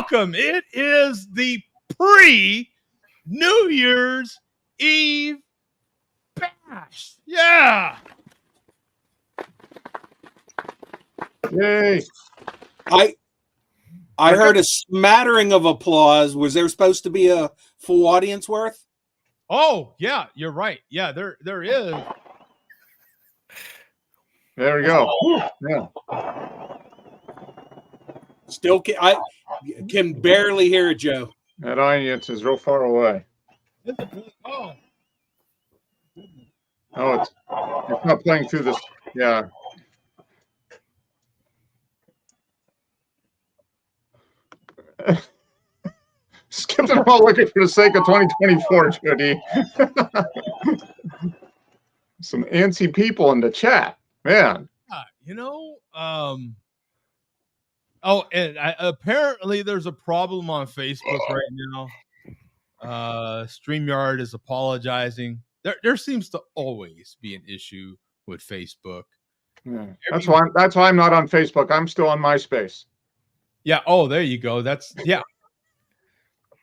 welcome. It is the pre-New Year's Eve bash. Yeah. Yay. I heard a smattering of applause. Was there supposed to be a full audience worth? Oh, yeah, you're right. Yeah, there is. There we go. Yeah. Still, I can barely hear it, Joe. That audience is real far away. Oh, Oh, it's not playing through this. Yeah. Skip them all looking for the sake of 2024, Jody. Some antsy people in the chat, man. Oh, and apparently there's a problem on Facebook right now. StreamYard is apologizing. There seems to always be an issue with Facebook. Yeah. That's why I'm not on Facebook. I'm still on MySpace. Yeah. Oh, there you go. Yeah.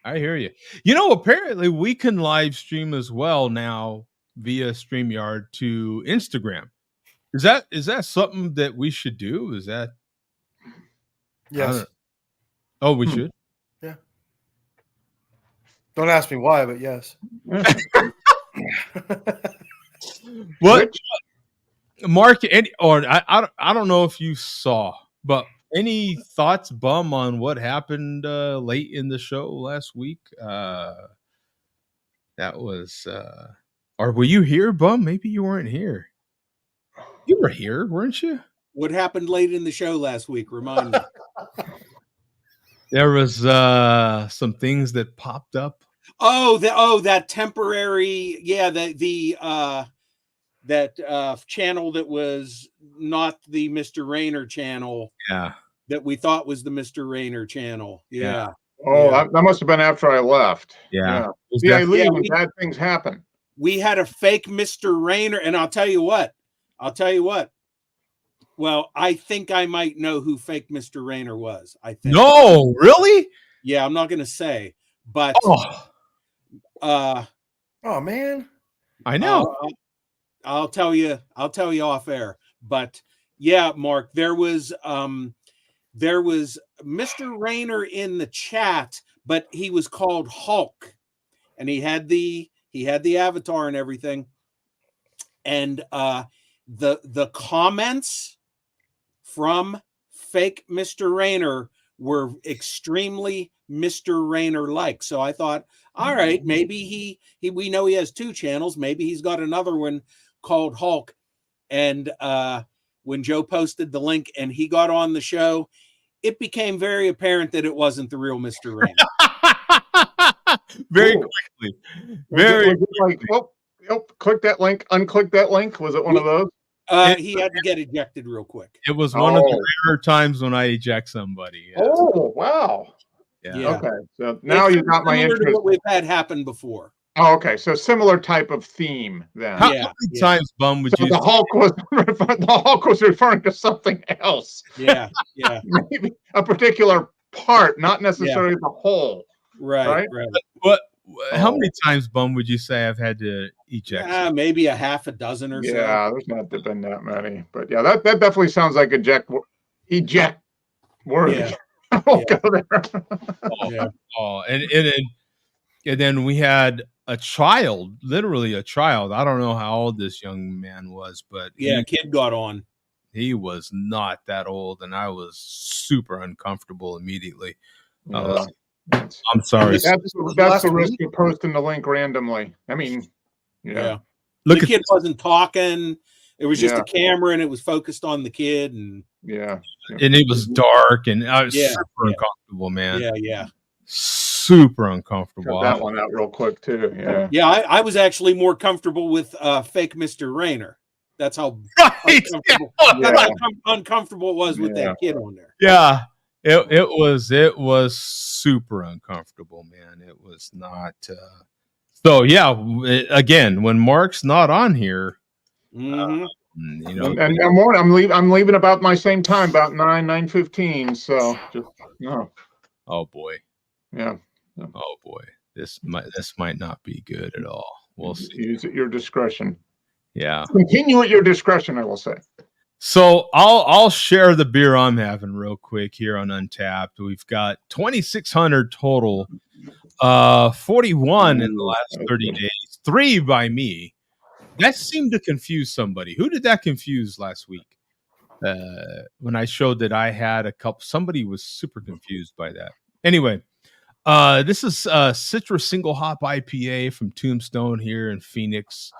I hear you. Apparently we can live stream as well now via StreamYard to Instagram. Is that something that we should do? Is that? Yes. Oh, we should. Yeah. Don't ask me why, but yes. What, Mark? I don't know if you saw, but any thoughts, Bum, on what happened late in the show last week? That was, or were you here, Bum? Maybe you weren't here. You were here, weren't you? What happened late in the show last week? Remind me. There was some things that popped up. That temporary, yeah, that channel that was not the Mr. Rayner channel. Yeah. That we thought was the Mr. Rayner channel. Yeah. Oh, yeah. That must have been after I left. Yeah. I leave when bad things happen. We had a fake Mr. Rayner, and I'll tell you what. Well, I think I might know who fake Mr. Rayner was. I think. No, really? Yeah, I'm not going to say, but. Oh man, I know. I'll tell you off air. But yeah, Mark, there was Mr. Rayner in the chat, but he was called Hulk, and he had the avatar and everything, and the comments from fake Mr. Rayner were extremely Mr. Rayner like. So I thought, all right, maybe we know he has two channels. Maybe he's got another one called Hulk. And when Joe posted the link and he got on the show, it became very apparent that it wasn't the real Mr. Rayner. Very quickly. Very like, click that link, unclick that link. Was it one of those? He had to get ejected real quick. It was one of the rare times when I eject somebody. Yeah. Oh, wow. Yeah. Okay. So now you got my interest. What we've had happen before. Oh, okay. So similar type of theme then. How many times, Bum, would you? The Hulk was referring to something else. Yeah. Maybe a particular part, not necessarily the whole. Right. What? How many times, Bum, would you say I've had to eject? Maybe a half a dozen or so. Yeah, there's not been that many, but yeah, that definitely sounds like eject worthy. Yeah. I won't go there. And then we had a child, literally a child. I don't know how old this young man was, but a kid got on. He was not that old, and I was super uncomfortable immediately. I'm sorry. That's the risk of posting the link randomly. I mean, yeah. The kid wasn't talking. It was just a camera, and it was focused on the kid, and and it was dark, and I was super uncomfortable, man. Yeah. Super uncomfortable. Cut that one out real quick too. Yeah. I was actually more comfortable with fake Mr. Rayner. That's how uncomfortable it was with that kid on there. Yeah. It was super uncomfortable, man. It was not. So yeah, again, when Mark's not on here, and I'm leaving about my same time, about 9:15. So just Oh boy. Yeah. Oh boy. This might not be good at all. We'll see. Use at your discretion. Yeah. Continue at your discretion, I will say. So I'll share the beer I'm having real quick here on Untapped. We've got 2,600 total, 41 in the last 30 days, 3 by me. That seemed to confuse somebody. Who did that confuse last week? When I showed that I had a couple, somebody was super confused by that. Anyway, this is Citra Single Hop IPA from Tombstone here in Phoenix.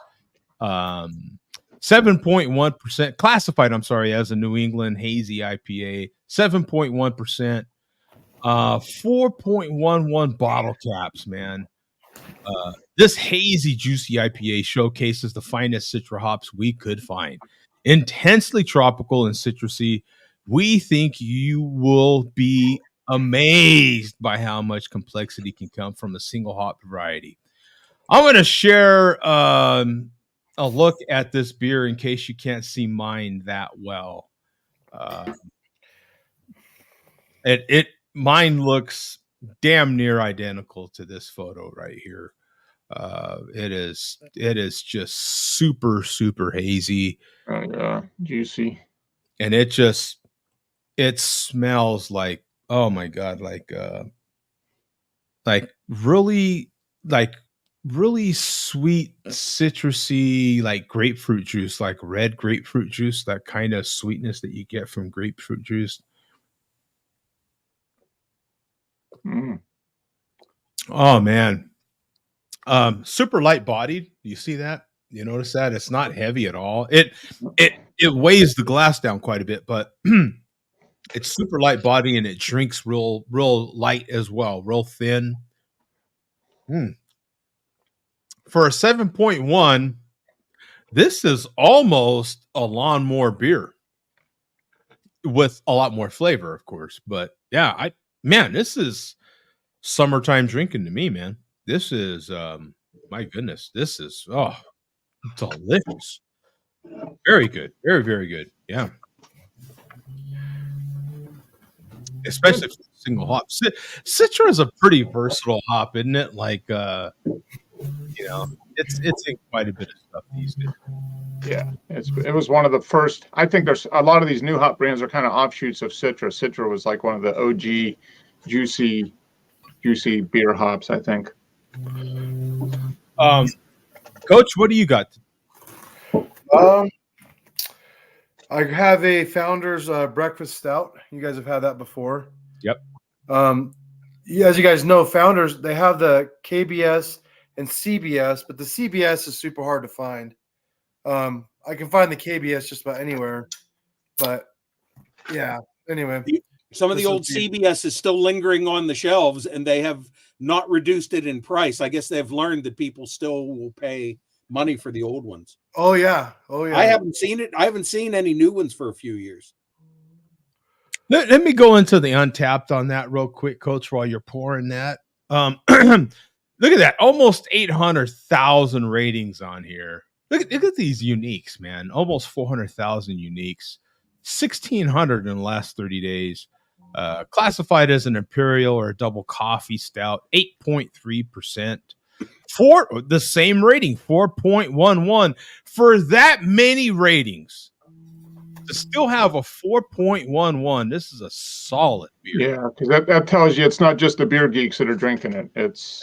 7.1% classified, I'm sorry, as a New England hazy IPA. 7.1%. 4.11 bottle caps, man. This hazy, juicy IPA showcases the finest Citra hops we could find. Intensely tropical and citrusy. We think you will be amazed by how much complexity can come from a single hop variety. I'm going to share a look at this beer in case you can't see mine that well. Mine looks damn near identical to this photo right here. It is just super, super hazy. Juicy. And it smells like, oh my God, really sweet, citrusy, like grapefruit juice, like red grapefruit juice, that kind of sweetness that you get from grapefruit juice. Oh man. Super light bodied. You see that? You notice that? It's not heavy at all. It weighs the glass down quite a bit, but it's super light body and it drinks real light as well, real thin. For a 7.1, this is almost a lawnmower beer with a lot more flavor, of course. But yeah, this is summertime drinking to me, man. This is my goodness, this is delicious. Very good. Very, very good. Yeah. Especially for single hop. Citra is a pretty versatile hop, isn't it? Like it's in quite a bit of stuff these days. Yeah, it was one of the first. I think there's a lot of these new hop brands are kind of offshoots of Citra. Citra was like one of the OG juicy beer hops, I think. Coach, what do you got? I have a Founders Breakfast Stout. You guys have had that before. Yep. As you guys know, Founders, they have the KBS and CBS, but the CBS is super hard to find. I can find the KBS just about anywhere, but yeah. Anyway, some of the old CBS is still lingering on the shelves, and they have not reduced it in price. I guess they've learned that people still will pay money for the old ones. Oh yeah. I haven't seen it. I haven't seen any new ones for a few years. Let me go into the Untapped on that real quick, Coach, while you're pouring that. Look at that. Almost 800,000 ratings on here. Look at these uniques, man. Almost 400,000 uniques. 1,600 in the last 30 days. Classified as an imperial or a double coffee stout. 8.3%. For the same rating, 4.11. For that many ratings, to still have a 4.11, this is a solid beer. Yeah, because that tells you it's not just the beer geeks that are drinking it. It's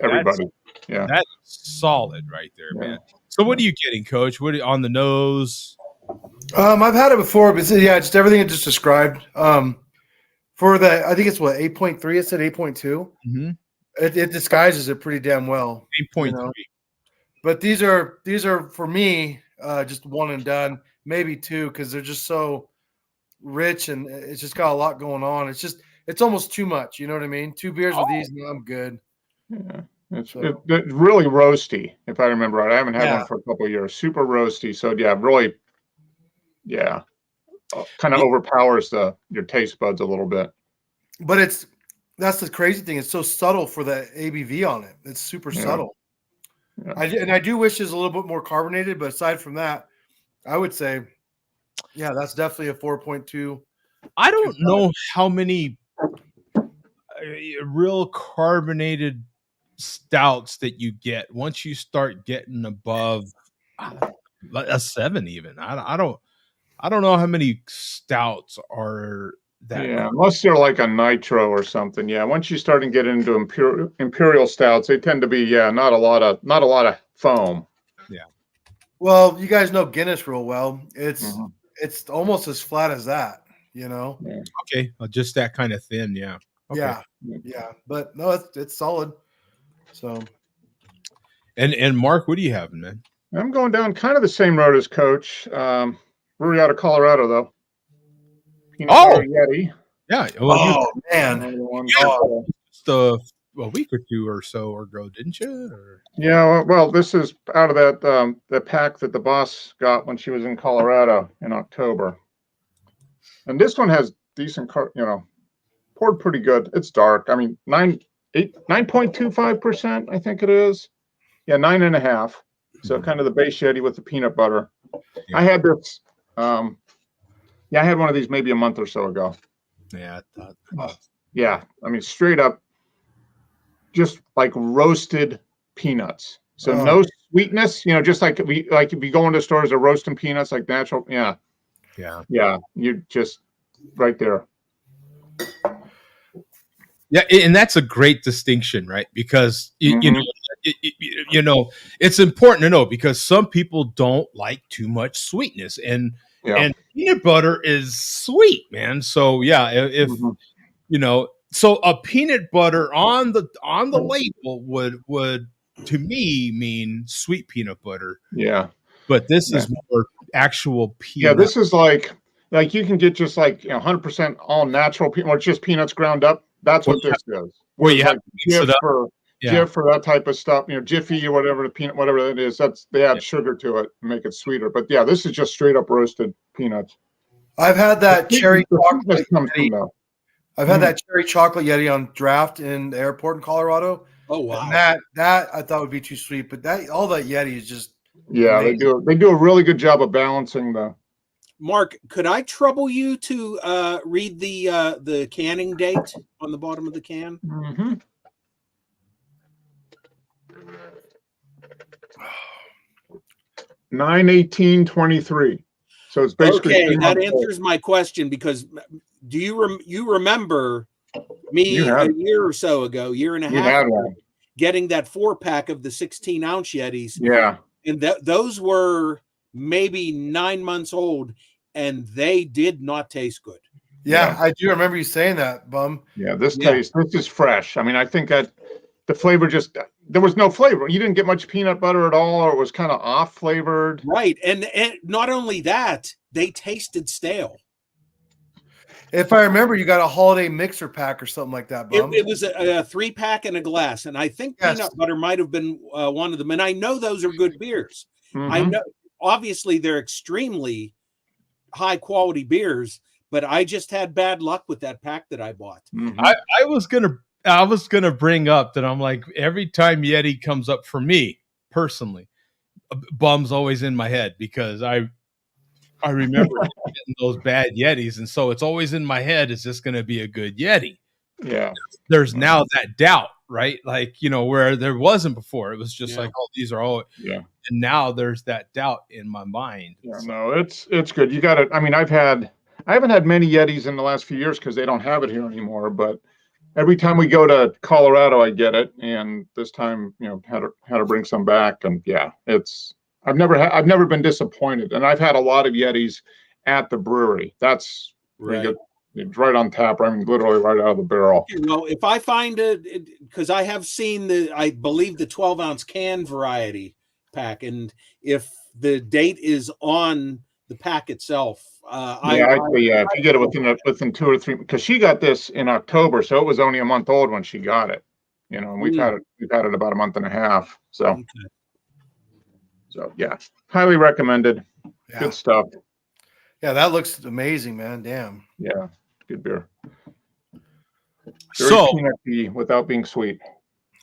everybody. That's solid right there, man. So what are you getting, Coach? What on the nose? I've had it before, but yeah, just everything I just described. For the, I think it's 8.3. It said 8.2. Mm-hmm. It disguises it pretty damn well. 8.3. But these are for me just one and done, maybe two, because they're just so rich and it's just got a lot going on. It's almost too much. You know what I mean? 2 beers with these, and I'm good. Yeah, it's really roasty. If I remember right, I haven't had one for a couple of years. Super roasty. So yeah, really, kind of overpowers your taste buds a little bit. But that's the crazy thing. It's so subtle for the ABV on it. It's super subtle. Yeah. I do wish it's a little bit more carbonated, but aside from that, I would say, yeah, that's definitely a 4.2. I don't know how many real carbonated stouts that you get once you start getting above a 7 even. I don't know how many stouts are that. Yeah, unless they're like a nitro or something. Yeah, once you start to get into imperial stouts, they tend to be not a lot of foam. Yeah. Well, you guys know Guinness real well. It's Mhm. it's almost as flat as that, you know. Yeah. Okay, just that kind of thin, yeah. Okay. Yeah. But no, it's solid. So And Mark, what are you having, man? I'm going down kind of the same road as Coach. Brewery out of Colorado, though. Peanut Butter Yeti. Yeah. Well, man. One of the ones Yeah. that, just a week or two or so ago, didn't you? Or? yeah, well, this is out of that the pack that the boss got when she was in Colorado in October. And this one has decent, poured pretty good. It's dark. I mean, 9.25%, I think it is. Yeah, 9.5. So kind of the base Yeti with the peanut butter. Yeah. I had this. I had one of these maybe a month or so ago. Yeah. Yeah, I mean, straight up, just like roasted peanuts. So no sweetness. Just like if you go into stores, are roasting peanuts like natural. Yeah. You just right there. Yeah, and that's a great distinction, right? Because you know, it's important to know because some people don't like too much sweetness, and peanut butter is sweet, man. So yeah, if so a peanut butter on the label would to me mean sweet peanut butter. Yeah, but this is more actual peanut. Yeah, this is like you can get just 100% all natural peanut, or just peanuts ground up. That's what this is. Where you have Jif for that type of stuff, Jiffy or whatever whatever it is. They add sugar to it and make it sweeter. But yeah, this is just straight up roasted peanuts. I've had that cherry chocolate. I've had that cherry chocolate Yeti on draft in the airport in Colorado. Oh wow! And that I thought would be too sweet, but all that Yeti is just amazing. They do a really good job of balancing the. Mark, could I trouble you to read the canning date on the bottom of the can? Mm-hmm. (9/18/23). So it's basically okay. That answers my question because do you remember me a year or so ago, year and a half ago, getting that 4-pack of the 16-ounce Yetis? Yeah, and those were maybe 9 months old. And they did not taste good. Yeah, I do remember you saying that, Bum. Yeah, this is fresh. I mean, I think that the flavor there was no flavor. You didn't get much peanut butter at all, or it was kind of off flavored. Right. And not only that, they tasted stale. If I remember, you got a holiday mixer pack or something like that, Bum. It was a 3-pack and a glass. And I think peanut butter might have been one of them. And I know those are good beers. Mm-hmm. I know, obviously, they're extremely high quality beers, but I just had bad luck with that pack that I bought. Mm-hmm. I was gonna bring up that I'm like, every time Yeti comes up for me personally, Bum's always in my head because I remember getting those bad Yetis, and so it's always in my head, is this gonna be a good Yeti? Yeah. There's now that doubt, right? Like, where there wasn't before. It was just like, oh, these are all and now there's that doubt in my mind. Yeah, no, it's good. You got it. I mean, I haven't had many Yetis in the last few years because they don't have it here anymore. But every time we go to Colorado, I get it. And this time, had to bring some back. And I've never been disappointed. And I've had a lot of Yetis at the brewery. That's right. It's right on tap. I mean, literally right out of the barrel. Well, if I find it, because I have seen I believe the 12-ounce can variety pack, and if the date is on the pack itself, if you get it within 2 or 3, because she got this in October, so it was only a month old when she got it. And we've had it about a month and a half. So, highly recommended. Yeah. Good stuff. Yeah, that looks amazing, man. Damn. Yeah, good beer. Very peanutty without being sweet.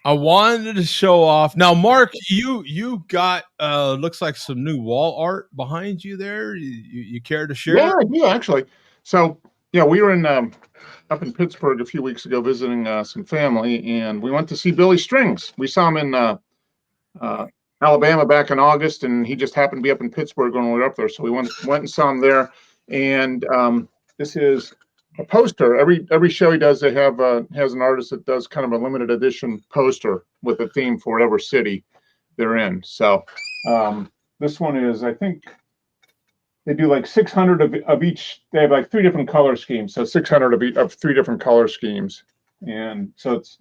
I wanted to show off. Now, Mark, you got looks like some new wall art behind you there. You care to share? Yeah, I do actually. So Yeah, we were in up in Pittsburgh a few weeks ago visiting some family, and we went to see Billy Strings. We saw him in Alabama back in August, and he just happened to be up in Pittsburgh when we were up there. So we went and saw him there. And this is a poster. Every show he does, they have has an artist that does kind of a limited edition poster with a theme for whatever city they're in. So this one is, I think, they do like 600 of each. They have like 3 different color schemes, so 600 of 3 different color schemes. And so it's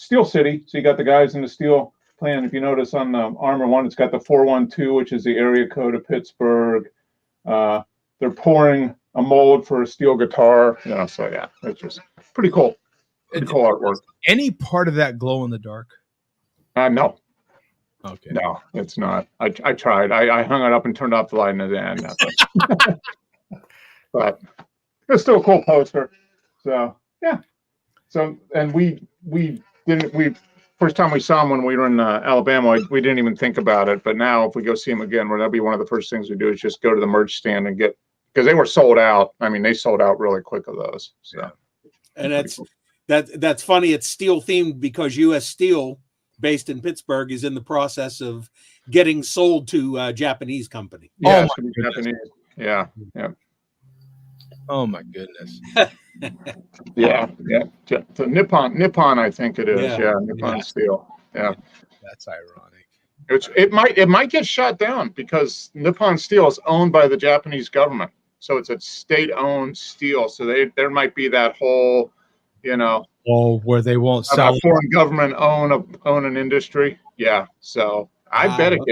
Steel City. So you got the guys in the steel playing. If you notice on the armor one, it's got the 412, which is the area code of Pittsburgh. They're pouring a mold for a steel guitar. So yeah, it's just pretty cool. Pretty cool artwork. Any part of that glow in the dark? No. Okay. No, it's not. I tried. I hung it up and turned off the light in the end. But it's still a cool poster. So yeah. So and we first time we saw him when we were in Alabama, we didn't even think about it. But now if we go see him again, that'll be one of the first things we do is just go to the merch stand and get, because they were sold out. I mean, they sold out really quick of those. So yeah. And that's funny. It's steel themed because U.S. Steel, based in Pittsburgh, is in the process of getting sold to a Japanese company. Yeah, Japanese. Yeah. Oh my goodness. Yeah. So Nippon, I think it is. Yeah, Nippon Steel. Yeah. That's ironic. It might get shut down because Nippon Steel is owned by the Japanese government. So it's a state-owned steel. So there might be that whole, where they won't sell. A foreign government own an industry. Yeah. So I bet it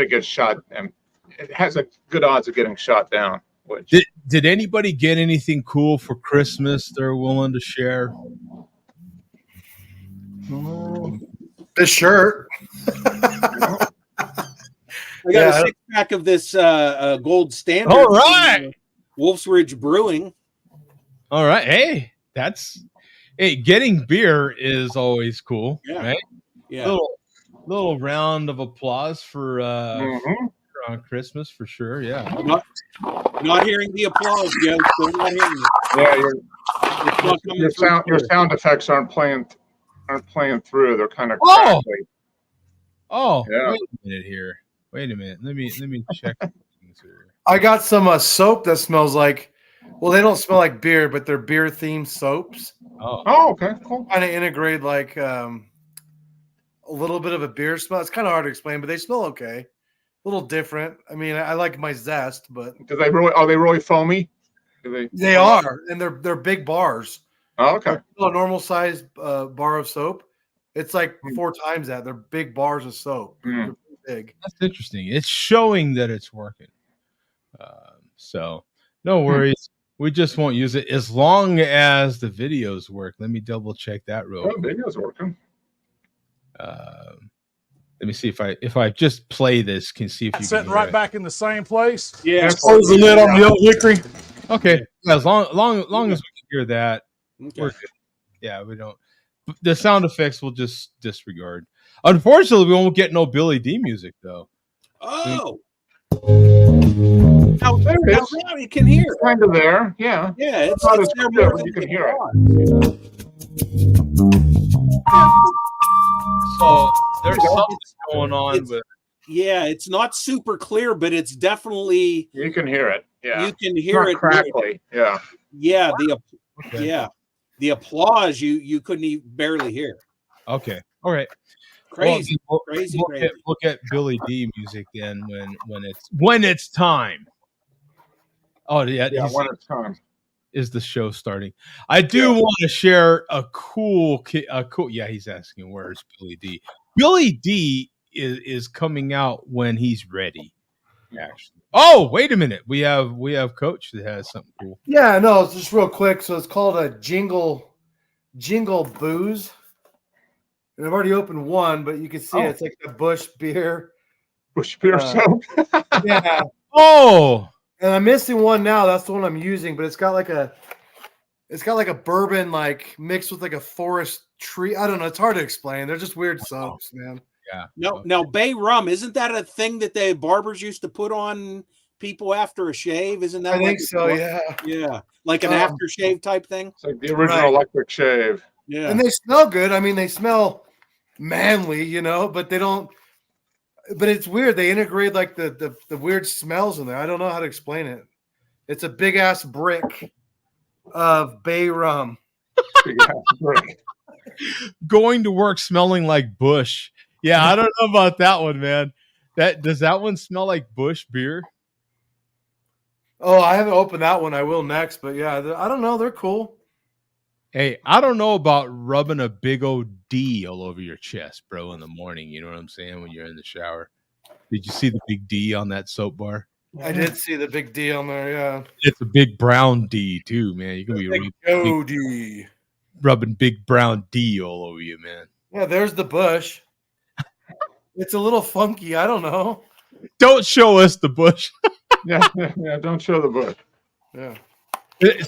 gets shot, and it has a good odds of getting shot down. Did anybody get anything cool for Christmas they're willing to share? This shirt. I got a 6-pack of this gold standard. All right. Wolf's Ridge Brewing. All right. Hey, getting beer is always cool, right? Yeah. Mm-hmm. Little round of applause for on Christmas for sure. Yeah. Not hearing the applause, Joe. Still not hearing it. Yeah, your sound effects aren't playing through. They're kind of crackly. Yeah. Wait a minute. Let me check things here. I got some soap that smells like, well, they don't smell like beer, but they're beer themed soaps. Oh, okay, cool. Kind of integrate like a little bit of a beer smell. It's kind of hard to explain, but they smell okay. A little different. I mean, I like my zest, but are they really foamy? They are, and they're big bars. Oh, okay. A normal size bar of soap, it's like 4 times that. They're big bars of soap. They're big. That's interesting. It's showing that it's working. So no worries. We just won't use it as long as the videos work. Let me double check that real quick. Videos working. Let me see if I just play this, can see if you sitting can right back in the same place. Yeah. Close the lid on the old hickory. Okay. Yeah, as long as we can hear that, we're good. Yeah, we don't. The sound effects we'll just disregard. Unfortunately, we won't get no Billy D music though. Oh. Now you can hear. It's kind of there. Yeah. Yeah, it's not there as more clear, but than you can the hear applause. So there's something going on with. Yeah, it's not super clear, but it's definitely you can hear it. Yeah, you can hear it crackly. Yeah, yeah. The applause you couldn't even barely hear. Okay, all right. Crazy. We'll get Billy D music then when it's time. Oh yeah, when it's time. Is the show starting? I do want to share a cool. Yeah, he's asking where's Billy D. Billy D is coming out when he's ready. Actually. Oh, wait a minute. We have Coach that has something cool. Yeah, no, it's just real quick. So it's called a Jingle Booze. And I've already opened one, but you can see it's like a Bush beer. Bush beer soap. Yeah. Oh. And I'm missing one now. That's the one I'm using, but it's got like a bourbon like mixed with like a forest tree. I don't know. It's hard to explain. They're just weird soaps, man. Yeah. Now Bay rum, isn't that a thing that the barbers used to put on people after a shave? Isn't that I like think so. Yeah. Yeah, like an Um, aftershave type thing. It's like the original Right. electric shave. Yeah, And they smell good. I mean, they smell manly, you know, but they don't. But it's weird. They integrate like the weird smells in there. I don't know how to explain it. It's a big ass brick of bay rum. Big ass brick. Going to work smelling like Bush. Yeah, I don't know about that one, man. Does that one smell like Bush beer? Oh, I haven't opened that one. I will next. But yeah, I don't know. They're cool. Hey, I don't know about rubbing a big old D all over your chest, bro, in the morning. You know what I'm saying? When you're in the shower. Did you see the big D on that soap bar? I did see the big D on there. Yeah. It's a big brown D too, man. You can be rubbing big brown D all over you, man. Yeah, there's the bush. It's a little funky. I don't know. Don't show us the bush. Yeah. Don't show the bush. Yeah.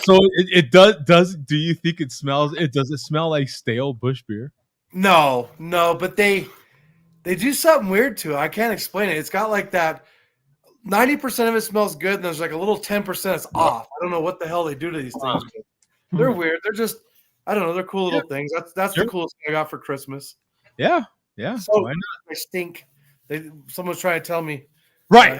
So it does. Do you think it smells? Does it smell like stale Bush beer? No, but they do something weird to it. I can't explain it. It's got like that 90% of it smells good, and there's like a little 10% that's off. I don't know what the hell they do to these things. But they're weird. They're just, I don't know. They're cool little things. That's the coolest thing I got for Christmas. Yeah. So Why not? I stink. Someone's trying to tell me. Right. Hey,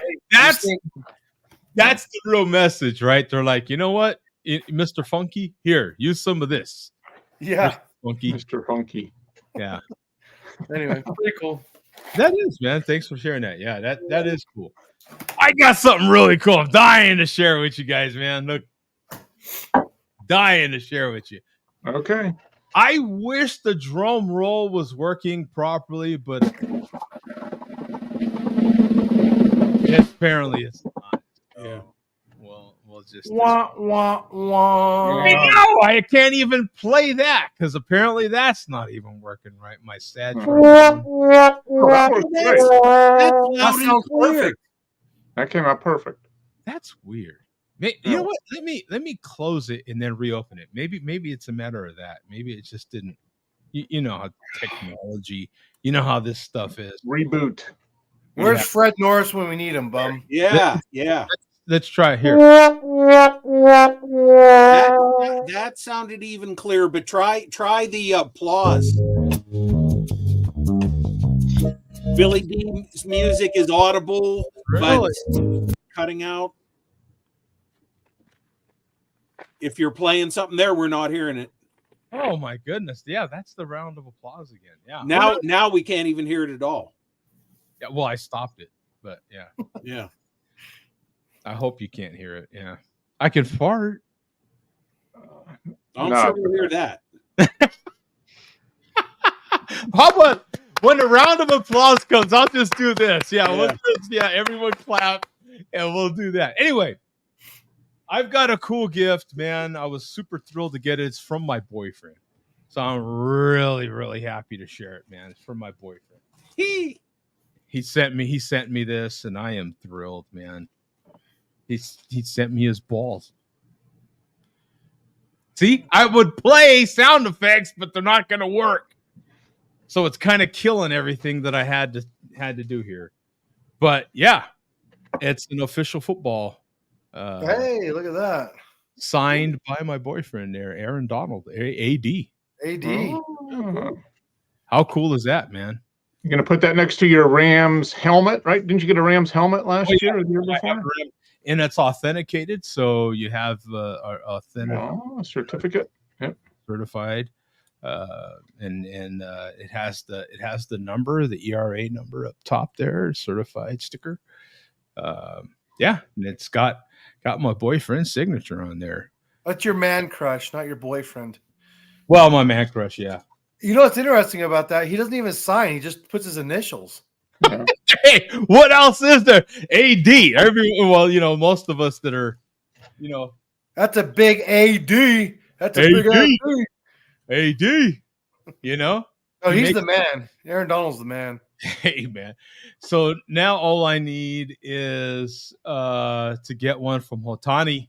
That's the real message, right? They're like, you know what, Mr. Funky, here, use some of this. Yeah. Mr. Funky. Yeah. Anyway, pretty cool. That is, man. Thanks for sharing that. Yeah, that is cool. I got something really cool. I'm dying to share with you guys, man. Look, dying to share with you. Okay. I wish the drum roll was working properly, but apparently it's not. yeah. We'll just Wah, wah, wah. I know I can't even play that because apparently that's not even working right. My sad. Oh, that worked great. That sounds perfect. That came out perfect. That's weird. You know what? Let me close it and then reopen it. Maybe it's a matter of that. Maybe it just didn't. You know how technology. You know how this stuff is. Reboot. Where's Fred Norris when we need him, bum? Yeah. Let's try it here. That sounded even clearer, but try the applause. Billy Dean's music is audible, but cutting out. If you're playing something there, we're not hearing it. Oh my goodness! Yeah, that's the round of applause again. Yeah. Now we can't even hear it at all. Yeah. Well, I stopped it, but yeah. Yeah. I hope you can't hear it. Yeah. I can fart. I'm sure we'll hear that. How about when the round of applause comes? I'll just do this. Yeah. Everyone clap, and we'll do that. Anyway. I've got a cool gift, man. I was super thrilled to get it. It's from my boyfriend. So I'm really, really happy to share it, man. It's from my boyfriend. He sent me this, and I am thrilled, man. He sent me his balls. See, I would play sound effects, but they're not gonna work. So it's kind of killing everything that I had to do here. But yeah, it's an official football. Hey, look at that. Signed by my boyfriend there, Aaron Donald, AD. Oh. How cool is that, man? You're going to put that next to your Rams helmet, right? Didn't you get a Rams helmet last year or the year before? And it's authenticated, so you have authentic certificate. Yep. Certified. And it has the number, the ERA number up top there, certified sticker. Yeah, and it's got my boyfriend's signature on there. That's your man crush, not your boyfriend. Well, my man crush, yeah. You know what's interesting about that? He doesn't even sign. He just puts his initials. Yeah. Hey, what else is there? AD. Most of us that are, That's a big AD. That's a big AD. Oh, he's the man. Aaron Donald's the man. Hey, man. So now all I need is to get one from Hotani,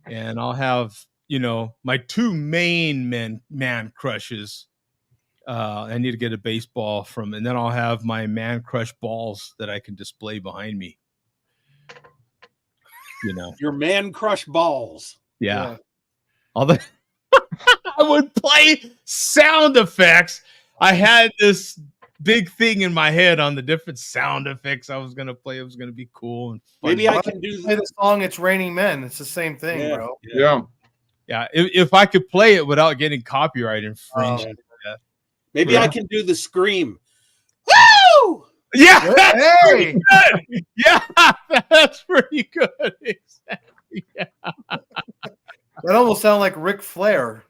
and I'll have, my two main man crushes. I need to get a baseball from, and then I'll have my man crush balls that I can display behind me. you know. Your man crush balls. Yeah. Although I would play sound effects. I had this big thing in my head on the different sound effects I was gonna play. It was gonna be cool and funny. Maybe I can do Play the song "It's Raining Men." It's the same thing, bro. Yeah. If I could play it without getting copyright infringed. Maybe I can do the scream. Woo! Yeah, Hey, good. Yeah, that's pretty good. Exactly. Yeah. that almost sounds like Ric Flair.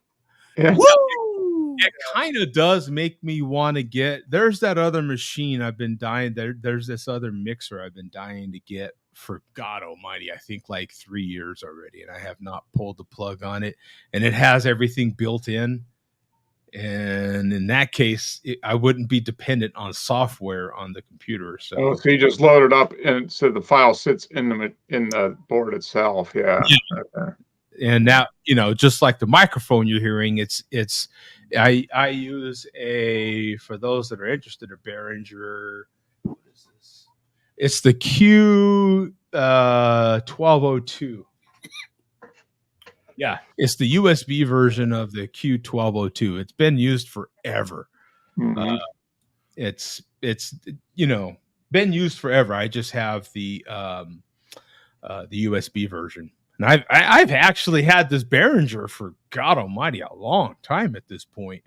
Yeah. Woo! It kind of does make me want to get. There's that other machine I've been dying. There's this other mixer I've been dying to get for God Almighty. I think like 3 years already, and I have not pulled the plug on it. And it has everything built in. And in that case, I wouldn't be dependent on software on the computer. So you just load it up, and so the file sits in the board itself. Yeah. And now, just like the microphone you're hearing, I use for those that are interested, a Behringer. What is this? It's the Q 1202. Yeah, it's the USB version of the Q1202. It's been used forever. Mm-hmm. It's been used forever. I just have the USB version. And I've actually had this Behringer for God Almighty a long time at this point.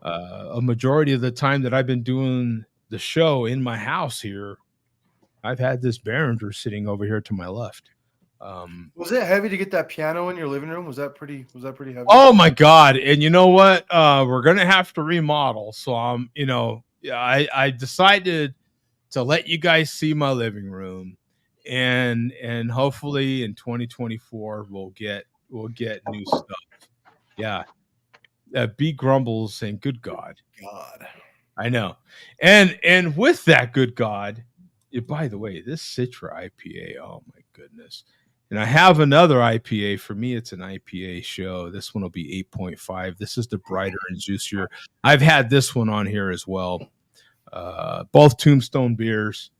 A majority of the time that I've been doing the show in my house here, I've had this Behringer sitting over here to my left. Was it heavy to get that piano in your living room? Was that pretty heavy? Oh my God! And you know what? We're gonna have to remodel. So I decided to let you guys see my living room. And hopefully in 2024 we'll get new stuff. Yeah. B grumbles saying, "Good God." I know. And with that, good God, by the way, this Citra IPA, oh my goodness. And I have another IPA. For me, it's an IPA show. This one will be 8.5. This is the brighter and juicier. I've had this one on here as well. Both Tombstone beers.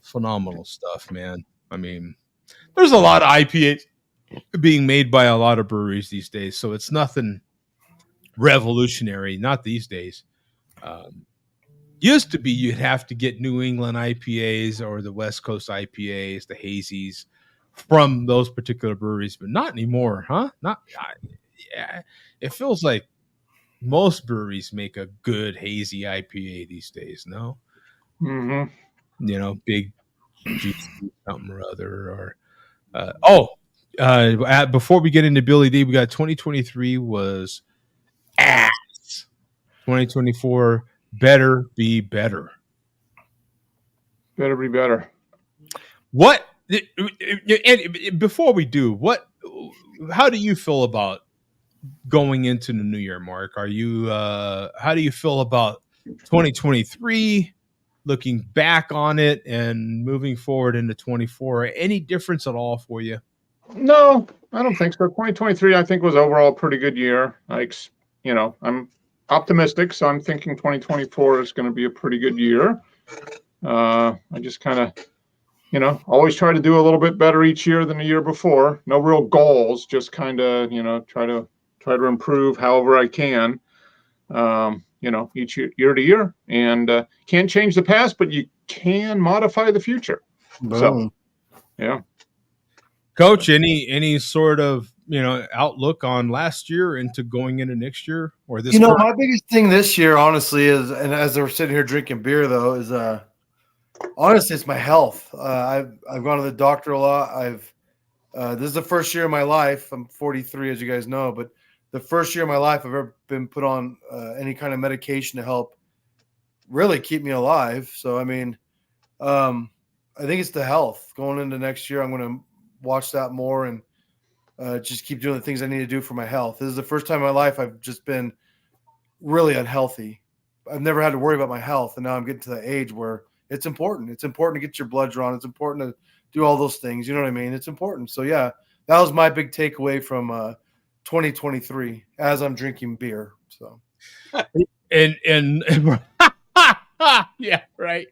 Phenomenal stuff, man. I mean, there's a lot of IPAs being made by a lot of breweries these days, so it's nothing revolutionary. Not these days. Used to be you'd have to get New England IPAs or the West Coast IPAs, the hazies, from those particular breweries, but not anymore, huh? Yeah. It feels like most breweries make a good hazy IPA these days. No. Mm-hmm. Big juicy something or other. Or before we get into Billy D, we got 2023 was ass. 2024 better be better. Better be better. What? And before we do, how do you feel about going into the new year, Mark? How do you feel about 2023? Looking back on it and moving forward into 24, any difference at all for you? No, I don't think so. 2023, I think, was overall a pretty good year. I'm optimistic, so I'm thinking 2024 is going to be a pretty good year. I just kind of, always try to do a little bit better each year than the year before. No real goals, just kind of, try to improve however I can. Each year to year, and can't change the past, but you can modify the future. Boom. So, yeah. Coach, any sort of outlook on last year into going into next year or this? My biggest thing this year, honestly, is, and as we're sitting here drinking beer, though, is honestly, it's my health. I've gone to the doctor a lot. This is the first year of my life. I'm 43, as you guys know, but the first year of my life I've ever been put on any kind of medication to help really keep me alive. So, I mean, I think it's the health. Going into next year, I'm going to watch that more and just keep doing the things I need to do for my health. This is the first time in my life I've just been really unhealthy. I've never had to worry about my health, and now I'm getting to the age where it's important. It's important to get your blood drawn. It's important to do all those things. You know what I mean? It's important. So, yeah, that was my big takeaway from 2023 as I'm drinking beer. So, and yeah, right.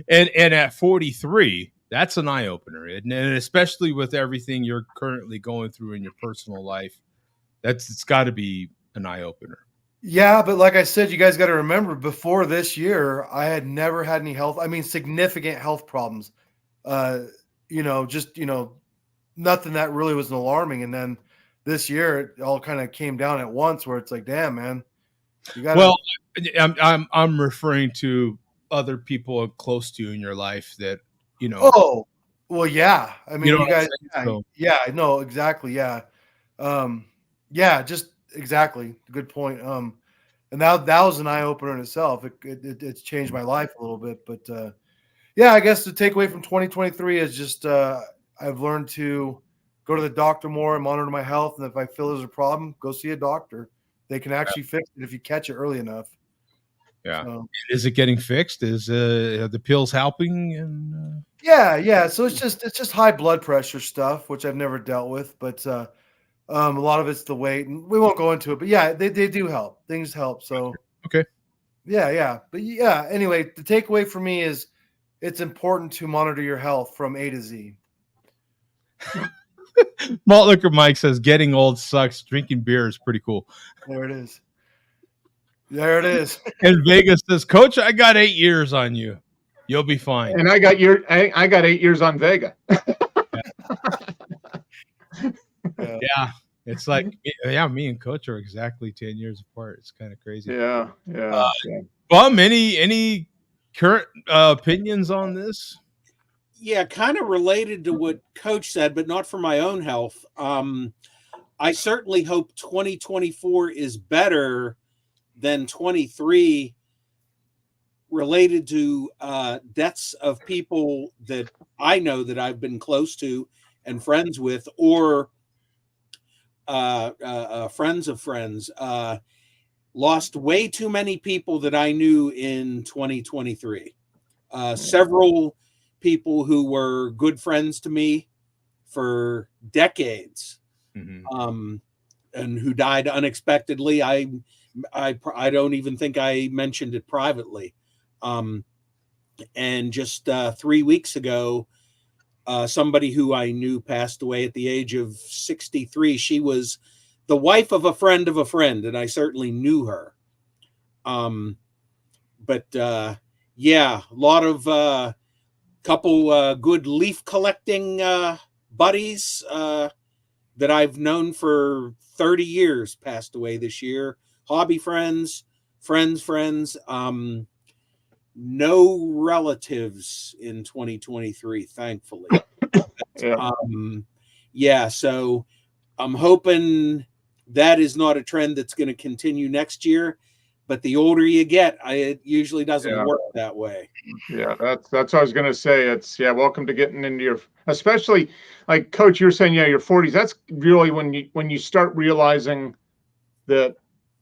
And at 43, that's an eye opener, and especially with everything you're currently going through in your personal life, it's got to be an eye opener. Yeah, but like I said, you guys got to remember, before this year, I had never had any significant health problems. Just nothing that really was alarming. And then this year, it all kind of came down at once, where it's like, damn, man, you got. Well, I'm referring to other people close to you in your life that Oh, well, yeah. I mean, you guys. Yeah, no, exactly. Yeah. Yeah, just exactly. Good point. And that was an eye opener in itself. It's changed my life a little bit, but yeah, I guess the takeaway from 2023 is just I've learned to go to the doctor more and monitor my health, and if I feel there's a problem, go see a doctor. They can actually fix it if you catch it early enough. Yeah. So, is it getting fixed? Is the pills helping? And yeah. So it's just high blood pressure stuff, which I've never dealt with, but a lot of it's the weight, and we won't go into it. But yeah, they do help. Things help. So okay. Yeah. But yeah. Anyway, the takeaway for me is it's important to monitor your health from A to Z. Malt Liquor Mike says getting old sucks. Drinking beer is pretty cool. There it is. And Vegas says, Coach, I got 8 years on you. You'll be fine. And I got 8 years on Vega. Yeah. It's like, me and Coach are exactly 10 years apart. It's kind of crazy. Yeah. Bum, any current opinions on this? Yeah, kind of related to what Coach said, but not for my own health. I certainly hope 2024 is better than 23, related to deaths of people that I know that I've been close to and friends with, or friends of friends. Lost way too many people that I knew in 2023. Several people who were good friends to me for decades, and who died unexpectedly. I don't even think I mentioned it privately. And just 3 weeks ago, somebody who I knew passed away at the age of 63. She was the wife of a friend, and I certainly knew her. But yeah, a lot of couple good leaf collecting buddies that I've known for 30 years passed away this year. Hobby friends. No relatives in 2023, thankfully. So I'm hoping that is not a trend that's going to continue next year. But the older you get, it usually doesn't work that way. Yeah, that's what I was going to say. It's welcome to getting into your, especially like Coach, you're saying, your 40s. That's really when you start realizing that,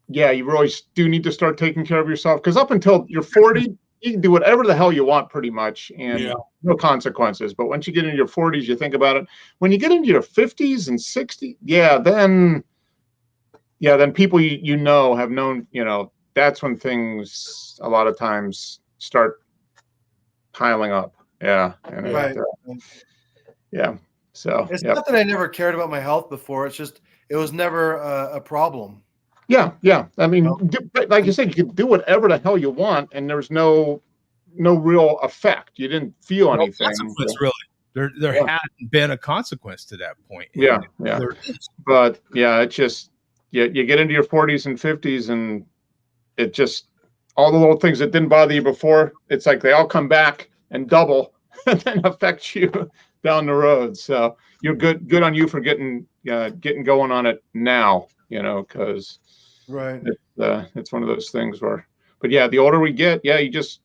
you really do need to start taking care of yourself. Because up until you're 40, you can do whatever the hell you want pretty much, and no consequences. But once you get into your 40s, you think about it. When you get into your 50s and 60s, then people have known, that's when things a lot of times start piling up. Yeah. And right. So it's not that I never cared about my health before. It's just, it was never a problem. Yeah. I mean, like you said, you could do whatever the hell you want, and there's no real effect. You didn't feel anything. Really. There hadn't been a consequence to that point. Yeah. But it's just, you get into your 40s and 50s, and it just, all the little things that didn't bother you before, it's like they all come back and double and then affect you down the road. So you're good on you for getting going on it now, because it's one of those things where, but the older we get, you just,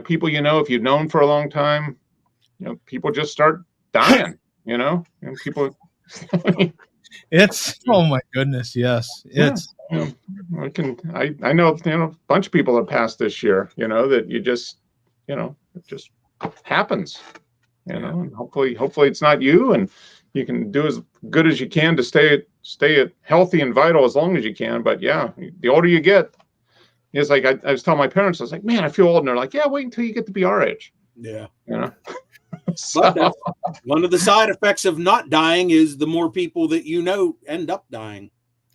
people, if you've known for a long time, people just start dying, and people. It's, oh my goodness, yes. It's I know a bunch of people have passed this year, that you just, it just happens, and hopefully it's not you, and you can do as good as you can to stay healthy and vital as long as you can. But the older you get, it's like I was telling my parents, I was like, man, I feel old, and they're like, wait until you get to be our age. Yeah. But that's one of the side effects of not dying is the more people that you know end up dying.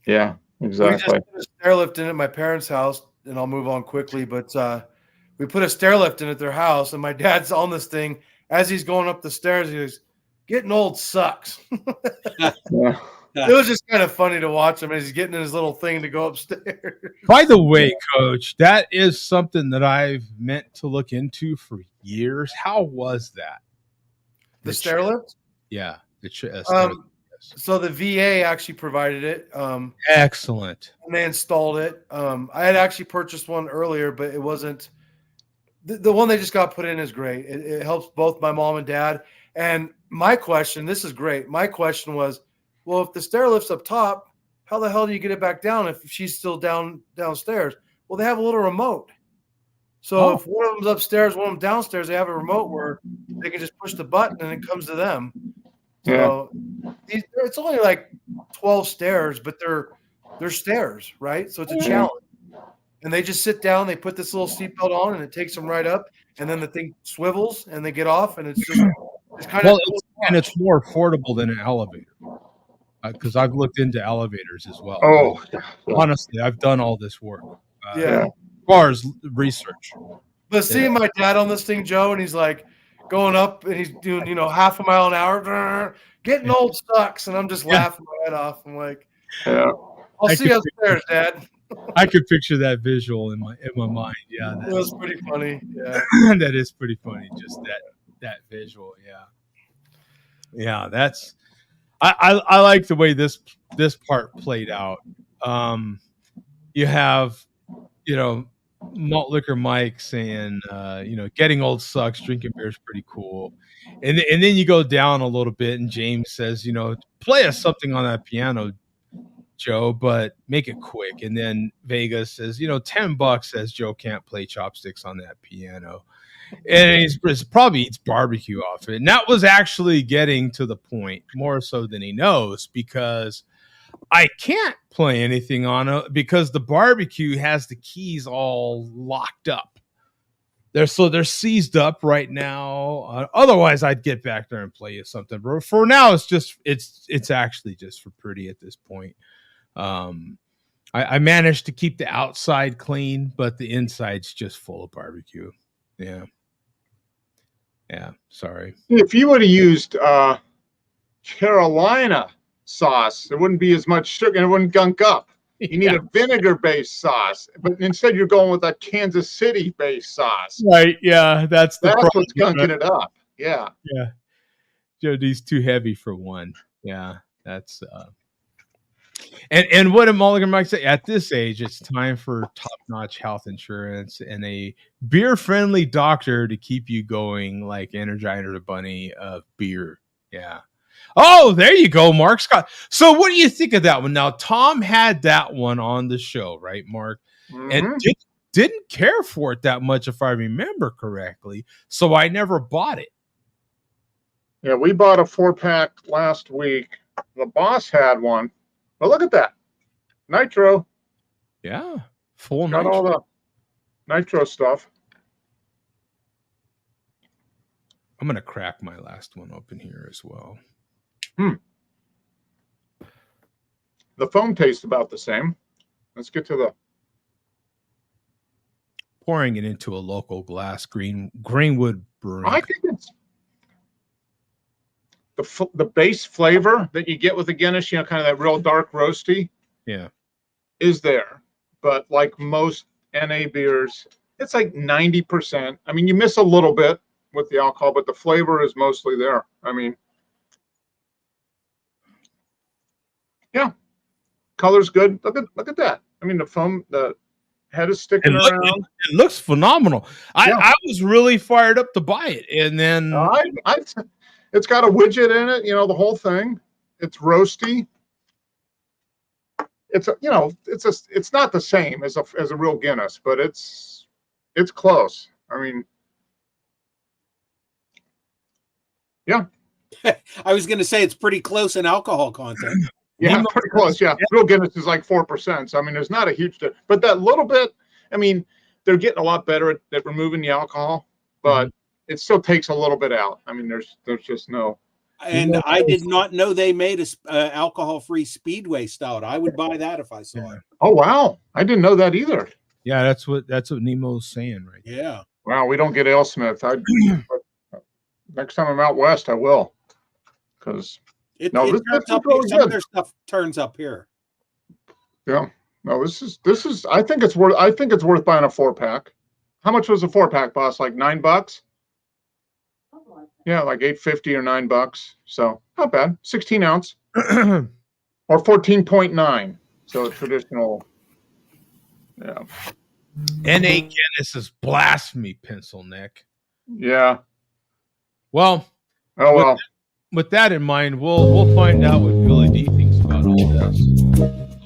Yeah, exactly. We just put a stair lift in at my parents' house, and I'll move on quickly. But we put a stair lift in at their house, and my dad's on this thing as he's going up the stairs. He goes, "Getting old sucks." Yeah. It was just kind of funny to watch him as he's getting in his little thing to go upstairs. By the way, Coach, that is something that I've meant to look into for years. How was that? The stair lift? Yeah. So the VA actually provided it. Excellent. And they installed it. I had actually purchased one earlier, but it wasn't. The one they just got put in is great. It helps both my mom and dad. And my question, this is great. My question was, well, if the stair lift's up top, how the hell do you get it back down if she's still downstairs? Well, they have a little remote. So if one of them's upstairs, one of them downstairs, they have a remote where they can just push the button and it comes to them. So it's only like 12 stairs, but they're stairs, right? So it's a challenge. And they just sit down, they put this little seatbelt on, and it takes them right up. And then the thing swivels, and they get off, and it's just it's kind of and it's more affordable than an elevator. Because I've looked into elevators as well. Oh, honestly, I've done all this work. Yeah. As far as research. But seeing my dad on this thing, Joe, and he's like going up and he's doing, half a mile an hour, getting old sucks. And I'm just laughing my head off. I'm like, I'll see you upstairs, Dad. I could picture that visual in my mind. Yeah. That was pretty funny. Yeah. That is pretty funny. Just that visual. Yeah. Yeah. That's, I like the way this part played out. You have, Malt Liquor Mike saying, getting old sucks, drinking beer is pretty cool. And then you go down a little bit and James says, play us something on that piano, Joe, but make it quick. And then Vegas says, $10 says Joe can't play chopsticks on that piano. And he's probably eats barbecue off it. And that was actually getting to the point more so than he knows, because I can't play anything on it because the barbecue has the keys all locked up. They're seized up right now. Otherwise, I'd get back there and play you something. But for now, it's actually just for pretty at this point. I managed to keep the outside clean, but the inside's just full of barbecue. Yeah. Yeah. Sorry. If you would have used Carolina sauce, there wouldn't be as much sugar and it wouldn't gunk up. You need a vinegar-based sauce, but instead you're going with a Kansas City-based sauce. Right? Yeah, that's what's gunking it up. Yeah. Yeah. Jody's too heavy for one. Yeah, that's. And what did Mulligan Mike say? At this age, it's time for top-notch health insurance and a beer-friendly doctor to keep you going, like Energizer the Bunny of beer. Yeah. Oh, there you go, Mark Scott. So what do you think of that one? Now, Tom had that one on the show, right, Mark? Mm-hmm. And didn't care for it that much, if I remember correctly. So I never bought it. Yeah, we bought a 4-pack last week. The boss had one. But look at that. Nitro. Yeah. Full got nitro. all the nitro stuff. I'm going to crack my last one open here as well. The foam tastes about the same. Let's get to the pouring it into a local glass Greenwood Brewing. I think it's the base flavor that you get with the Guinness, kind of that real dark roasty. Yeah, is there. But like most NA beers, it's like 90%. I mean, you miss a little bit with the alcohol, but the flavor is mostly there. I mean, yeah, color's good. Look at that. I mean, the foam, the head is sticking around. It looks phenomenal. I was really fired up to buy it, and then it's got a widget in it. The whole thing. It's roasty. It's not the same as a real Guinness, but it's close. I mean, yeah. I was going to say it's pretty close in alcohol content. Yeah, pretty close. Yeah, real Guinness is like 4%. So I mean, there's not a huge, but that little bit. I mean, they're getting a lot better at removing the alcohol, but it still takes a little bit out. I mean, there's just no. And I did not know they made a alcohol-free Speedway stout. I would buy that if I saw it. Oh wow, I didn't know that either. Yeah, that's what Nemo's saying right now. Yeah. Wow, we don't get AleSmith. Next time I'm out west, I will. Because It No, turns this is up. really Some of good. their stuff turns up here. yeah, no, this is. I think it's worth buying a 4-pack. How much was a 4-pack, boss? Like $9? Yeah, like $8.50 or $9. So not bad. 16 ounce or 14.9. So a traditional. Yeah. N.A. Guinness is blasphemy, Pencil Neck. Yeah. Well, Oh well. with that in mind, we'll find out what Billy D thinks about all this.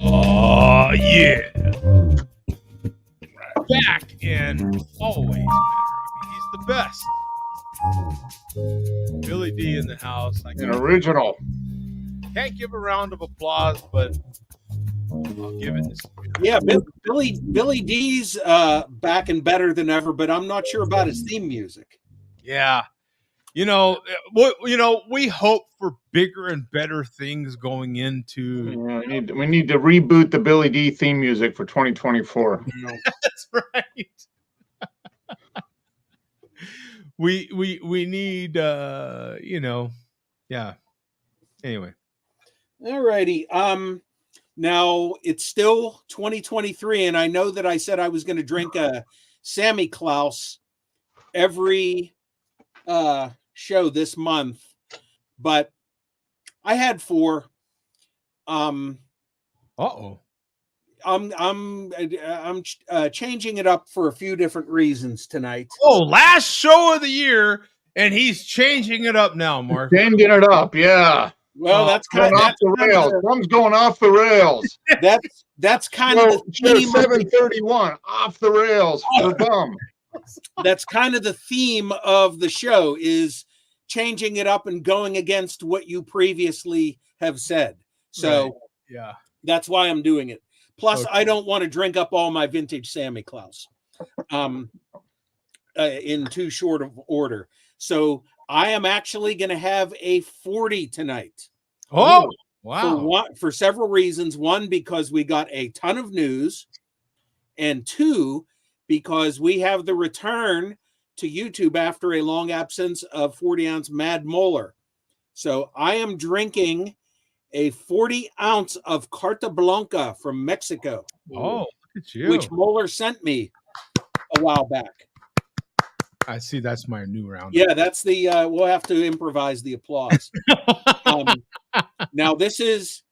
Oh yeah, back and always better. I mean, he's the best. Billy D in the house. I An original. can't give a round of applause, but I'll give it this. Yeah, Billy D's back and better than ever, but I'm not sure about his theme music. Yeah. We hope for bigger and better things going into. Yeah, we need to reboot the Billy D theme music for 2024. That's right. we need yeah. Anyway. All righty. Now it's still 2023, and I know that I said I was going to drink a Sammy Klaus every show this month, but I had 4. Uh-oh. I'm changing it up for a few different reasons tonight. Oh, last show of the year, and he's changing it up now, Mark. Changing it up, yeah. Well, that's Going kind of off the rails. Drum's going off the rails. that's kind of the theme. 731 off the rails for bum. That's kind of the theme of the show, is changing it up and going against what you previously have said. So Right. Yeah. that's why I'm doing it. Plus, Okay. I don't want to drink up all my vintage Sammy Klaus in too short of order. So I am actually going to have a 40 tonight. Oh, wow. For several reasons. One, because we got a ton of news, and 2, because we have the return to YouTube after a long absence of 40-ounce Mad Molar. So I am drinking a 40-ounce of Carta Blanca from Mexico. Oh, look at you. Which Molar sent me a while back. I see. That's my new round. Yeah, that's the we'll have to improvise the applause. Now this is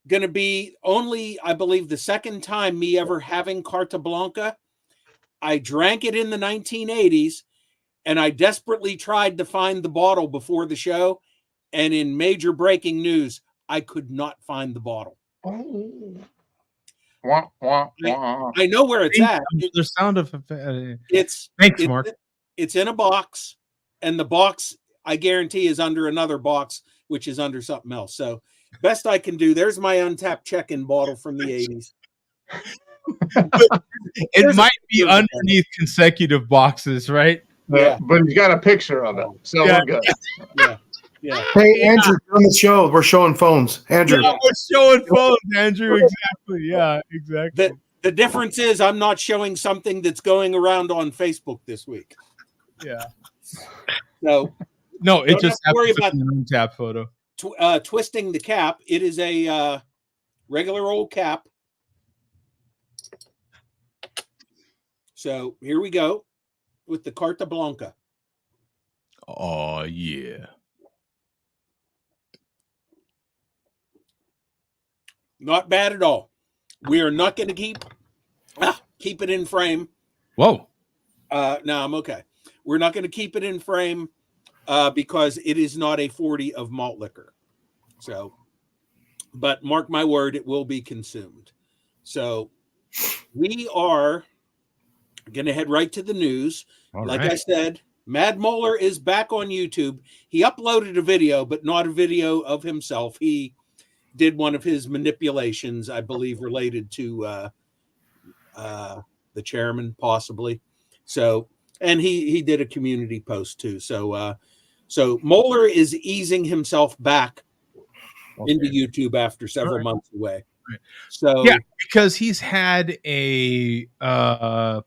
going to be only, I believe, the second time me ever having Carta Blanca. I drank it in the 1980s, and I desperately tried to find the bottle before the show, and in major breaking news, I could not find the bottle. Oh. Wah, wah, wah. I know where it's at. The sound of Thanks, Mark. It's in a box, and the box, I guarantee, is under another box, which is under something else. So best I can do. There's my untapped check-in bottle from the 80s. It might be underneath consecutive boxes, right? Yeah, but he's got a picture of it, so Yeah. we're good. Yeah. Hey, Andrew, on the show, we're showing phones. Andrew. Yeah, we're showing phones, Andrew. Exactly. Yeah, exactly. The difference is I'm not showing something that's going around on Facebook this week. Yeah. So No, it Don't just have to worry happens about- in an untap photo. twisting the cap. It is a regular old cap. So here we go with the Carta Blanca. Oh yeah. Not bad at all. We are not going to keep it in frame. Whoa. No, I'm okay. We're not going to keep it in frame because it is not a 40 of malt liquor. So, but mark my word, it will be consumed. So we are going to head right to the news. All Like right. I said, Mad Molar is back on YouTube. He uploaded a video, but not a video of himself. He did one of his manipulations, I believe, related to the chairman, possibly. So And he did a community post too. So Moeller is easing himself back into YouTube after several months away. Right. So yeah, because he's had a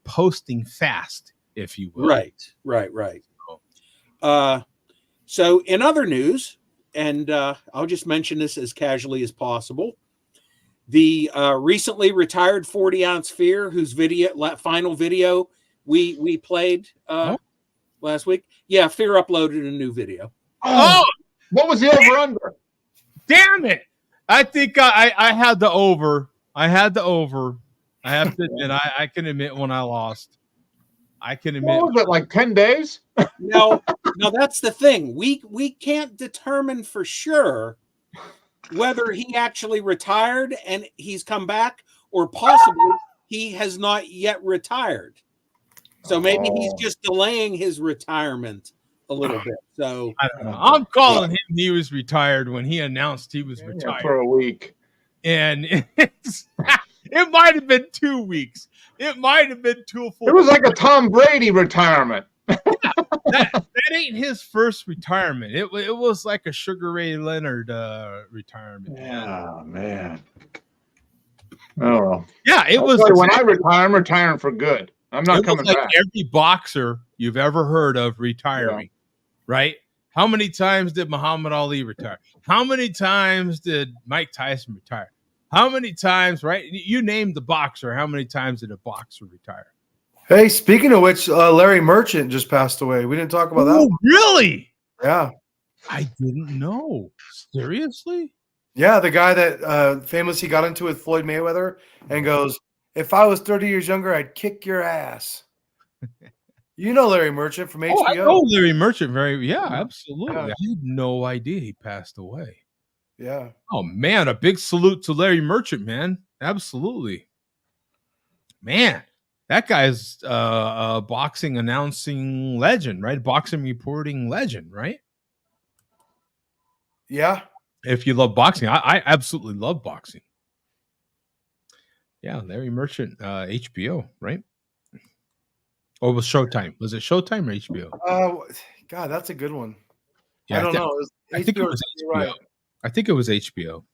posting fast, if you will. Right. So in other news, and I'll just mention this as casually as possible, the recently retired 40-ounce Fear, whose final video we played last week. Yeah, Fear uploaded a new video. Oh, what was the over under? Damn it! I think I had the over. I had the over. I have to admit, I can admit when I lost. I can admit. What was it, like 10 days? No, that's the thing. We can't determine for sure whether he actually retired and he's come back, or possibly he has not yet retired. So maybe he's just delaying his retirement a little bit. So I don't know. I'm calling him. He was retired when he announced he was retired for a week, and it might have been 2 weeks. It might have been 2 full. It was like a Tom Brady retirement. that ain't his first retirement. It was like a Sugar Ray Leonard retirement. Yeah, man. Oh well. Yeah, it was. When I retire, I'm retiring for good. I'm not coming back. Every boxer you've ever heard of retiring, right? How many times did Muhammad Ali retire? How many times did Mike Tyson retire? How many times, right? You named the boxer. How many times did a boxer retire? Hey, speaking of which, Larry Merchant just passed away. We didn't talk about that. Really? Yeah. I didn't know. Seriously? Yeah, the guy that famously got into with Floyd Mayweather and goes, "If I was 30 years younger, I'd kick your ass." You know Larry Merchant from HBO. I know Larry Merchant absolutely. Yeah. I had no idea he passed away. Yeah. Oh, man, a big salute to Larry Merchant, man. Absolutely. Man, that guy's a boxing announcing legend, right? Boxing reporting legend, right? Yeah. If you love boxing, I absolutely love boxing. Yeah, Larry Merchant, HBO, right? Or was Showtime? Was it Showtime or HBO? God, that's a good one. Yeah, I don't know. I think it was HBO. Right. I think it was HBO.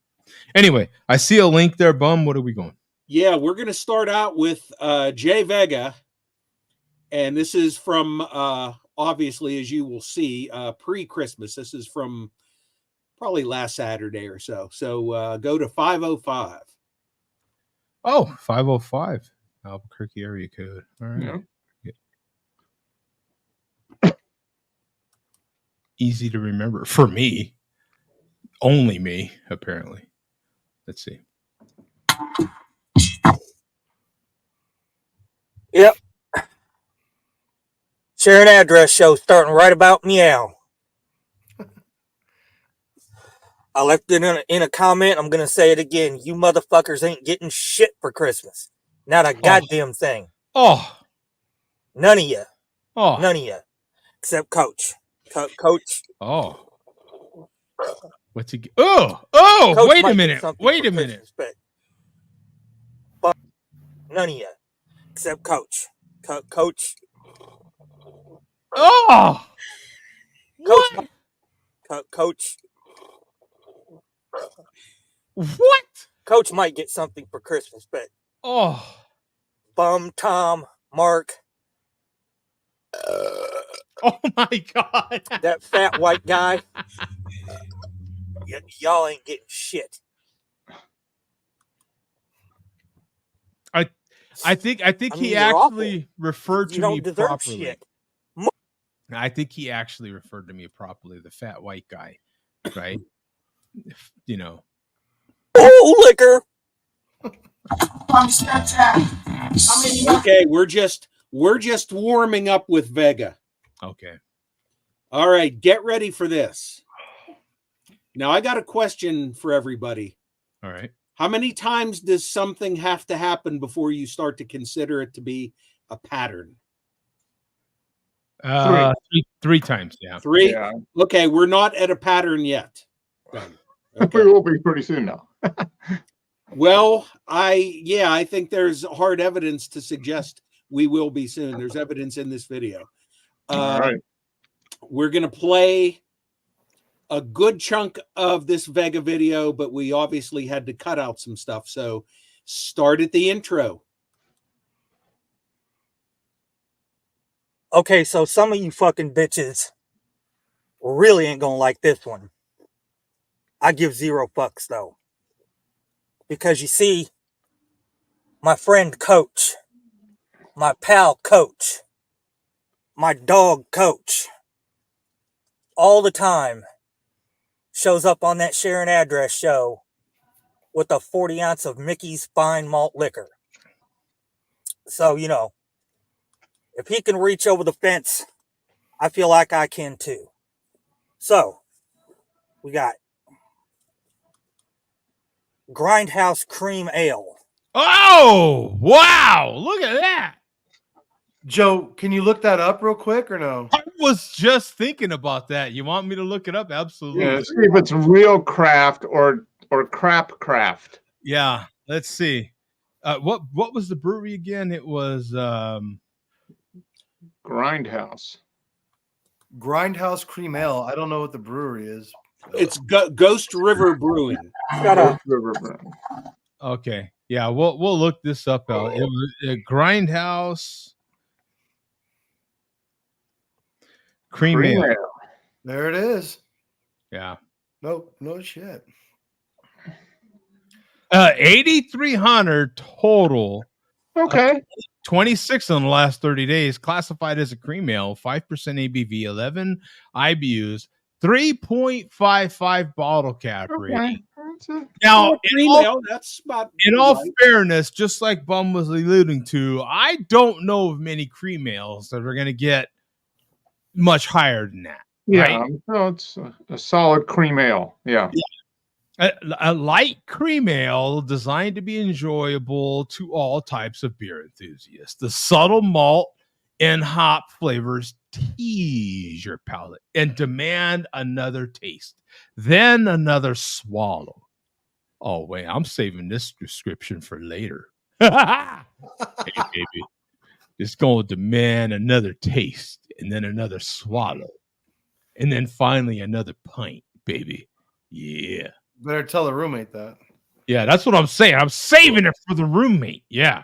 Anyway, I see a link there, Bum. What are we going? Yeah, we're going to start out with Jay Vega. And this is from, obviously, as you will see, pre-Christmas. This is from probably last Saturday or so. So go to 505. Oh, 505. Albuquerque area code. All right. Yeah. Easy to remember for me. Only me, apparently. Let's see. Yep. Share an address show starting right about meow. I left it in a comment. I'm going to say it again. You motherfuckers ain't getting shit for Christmas. Not a goddamn thing. Oh. None of you. Oh. None of you. Except Coach. Coach. Oh. What's he? Oh! Coach, wait a minute. Wait a minute. But none of you, except Coach. Coach. Oh. What? Coach. What? Coach might get something for Christmas, but Bum, Tom, Mark. Oh my God! That fat white guy. Y'all ain't getting shit. I think he actually referred to me properly. Shit. I think he actually referred to me properly. The fat white guy, right? You know. Oh, liquor. Okay, we're just warming up with Vega. Okay. All right, get ready for this. Now, I got a question for everybody. All right. How many times does something have to happen before you start to consider it to be a pattern? Three times, yeah. Three? Yeah. Okay, we're not at a pattern yet. Done. Okay. We will be pretty soon now. Well, I think there's hard evidence to suggest We will be soon. There's evidence in this video. All right. We're going to play a good chunk of this Vega video, but we obviously had to cut out some stuff. So start at the intro. Okay, so some of you fucking bitches really ain't gonna like this one. I give 0 fucks though. Because you see, my friend Coach, my pal Coach, my dog Coach, all the time shows up on that Share an Address show with a 40 ounce of Mickey's Fine Malt Liquor. So, you know, if he can reach over the fence, I feel like I can too. So, we got Grindhouse Cream Ale. Oh, wow. Look at that. Joe, can you look that up real quick or no? I was just thinking about that. You want me to look it up? Absolutely. Yeah, see if it's real craft or crap craft. Yeah, let's see. What was the brewery again? It was Grindhouse. Grindhouse Cream Ale. I don't know what the brewery is. It's Ghost River Brewing. Shut up. okay. Yeah, we'll look this up. It was a Grindhouse Cream Ale. There it is. Yeah. Nope, no shit. 8,300 total. Okay. 26 in the last 30 days, classified as a cream ale, 5% ABV, 11 IBUs, 3.55 bottle cap rating. Now, That's about in all fairness, just like Bum was alluding to, I don't know of many cream ales that are going to get much higher than that. Yeah, right? so it's a solid cream ale. Yeah. A light cream ale designed to be enjoyable to all types of beer enthusiasts. The subtle malt and hop flavors tease your palate and demand another taste, then another swallow. Oh, wait, I'm saving this description for later. Hey, baby. It's going to demand another taste and then another swallow. And then finally another pint, baby. Yeah. Better tell the roommate that. Yeah, that's what I'm saying. I'm saving it for the roommate. Yeah.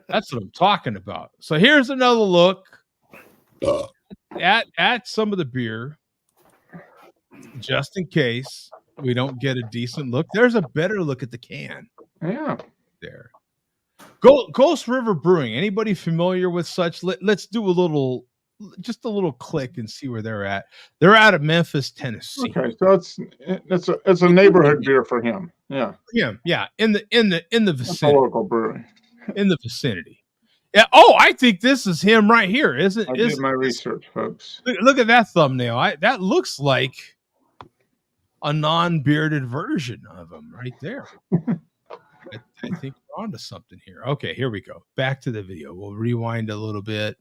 That's what I'm talking about. So here's another look at some of the beer, just in case we don't get a decent look. There's a better look at the can. Yeah. There. Ghost River Brewing. Anybody familiar with such? Let's do just a little click and see where they're at. They're out of Memphis, Tennessee. Okay, so it's a neighborhood beer for him. Yeah. Yeah. In the It's a vicinity. local brewery. In the vicinity. Yeah. Oh, I think this is him right here. I did my research, folks. Look at that thumbnail. That looks like a non-bearded version of him right there. I think we're onto something here. Okay, here we go. Back to the video. We'll rewind a little bit.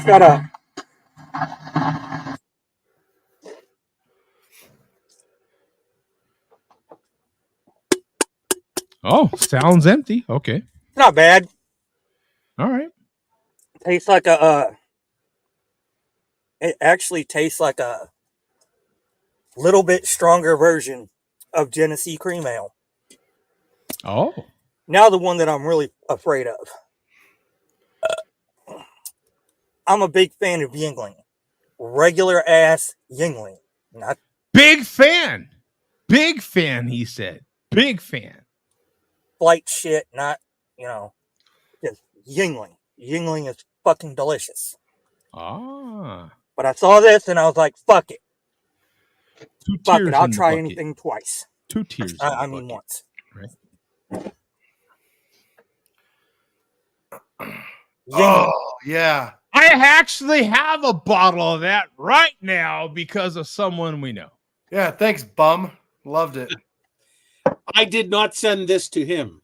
Shut up. Oh, sounds empty. Okay. Not bad. All right. Tastes like it actually tastes like a little bit stronger version of Genesee Cream Ale. Oh. Now the one that I'm really afraid of. I'm a big fan of Yingling. Regular ass Yingling. Not Big fan. Big fan, he said. Big fan. flight shit, not, just Yingling. Yingling is fucking delicious. Ah. But I saw this and I was like, fuck it. Two Fuck tears it. I'll in the try bucket. anything twice. 2 tears. in the I mean, bucket. once. Right. Yingling. Oh, yeah. I actually have a bottle of that right now because of someone we know. Yeah, thanks, bum. Loved it. I did not send this to him.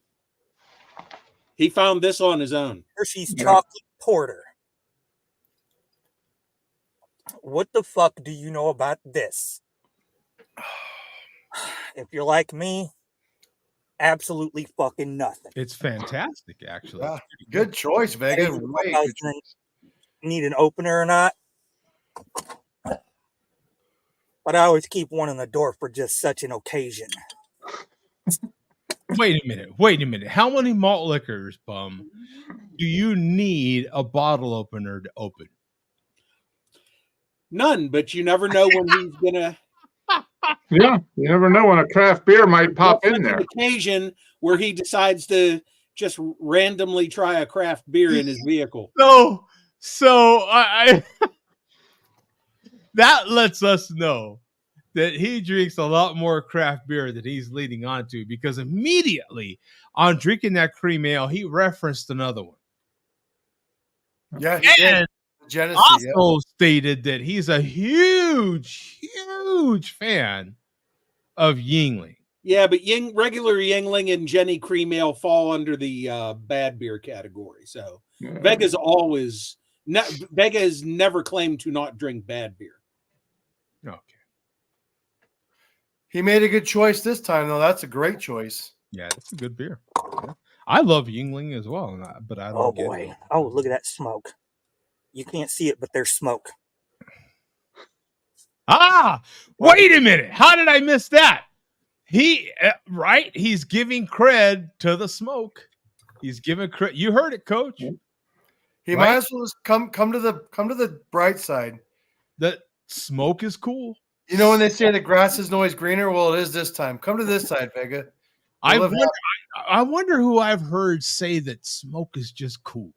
He found this on his own. Hershey's chocolate porter. What the fuck do you know about this? If you're like me, absolutely fucking nothing. It's fantastic, actually. Yeah, good choice, I Vega. didn't know if Way I was good gonna choice. need an opener or not. But I always keep one in the door for just such an occasion. Wait a minute. How many malt liquors, Bum, do you need a bottle opener to open? None, but you never know when he's gonna. Yeah, you never know when a craft beer might pop in An there. occasion where he decides to just randomly try a craft beer in his vehicle. So I that lets us know that he drinks a lot more craft beer than he's leading on to, because immediately on drinking that cream ale, he referenced another one. Yeah, he did. And Genesee, also stated that he's a huge fan of Yingling. Yeah, but regular Yingling and Jenny Cream Ale fall under the bad beer category. So Yeah. Vega has never claimed to not drink bad beer. Okay. He made a good choice this time, though. That's a great choice. Yeah, it's a good beer. Yeah. I love Yingling as well, but I don't Oh get boy. it. Oh, look at that smoke. You can't see it, but there's smoke. Wait a minute. How did I miss that? He's giving cred to the smoke. He's giving credit. You heard it, Coach. He might as well just come to the bright side. The smoke is cool. You know when they say the grass is always greener? Well, it is this time. Come to this side, Vega. I wonder who I've heard say that smoke is just cool.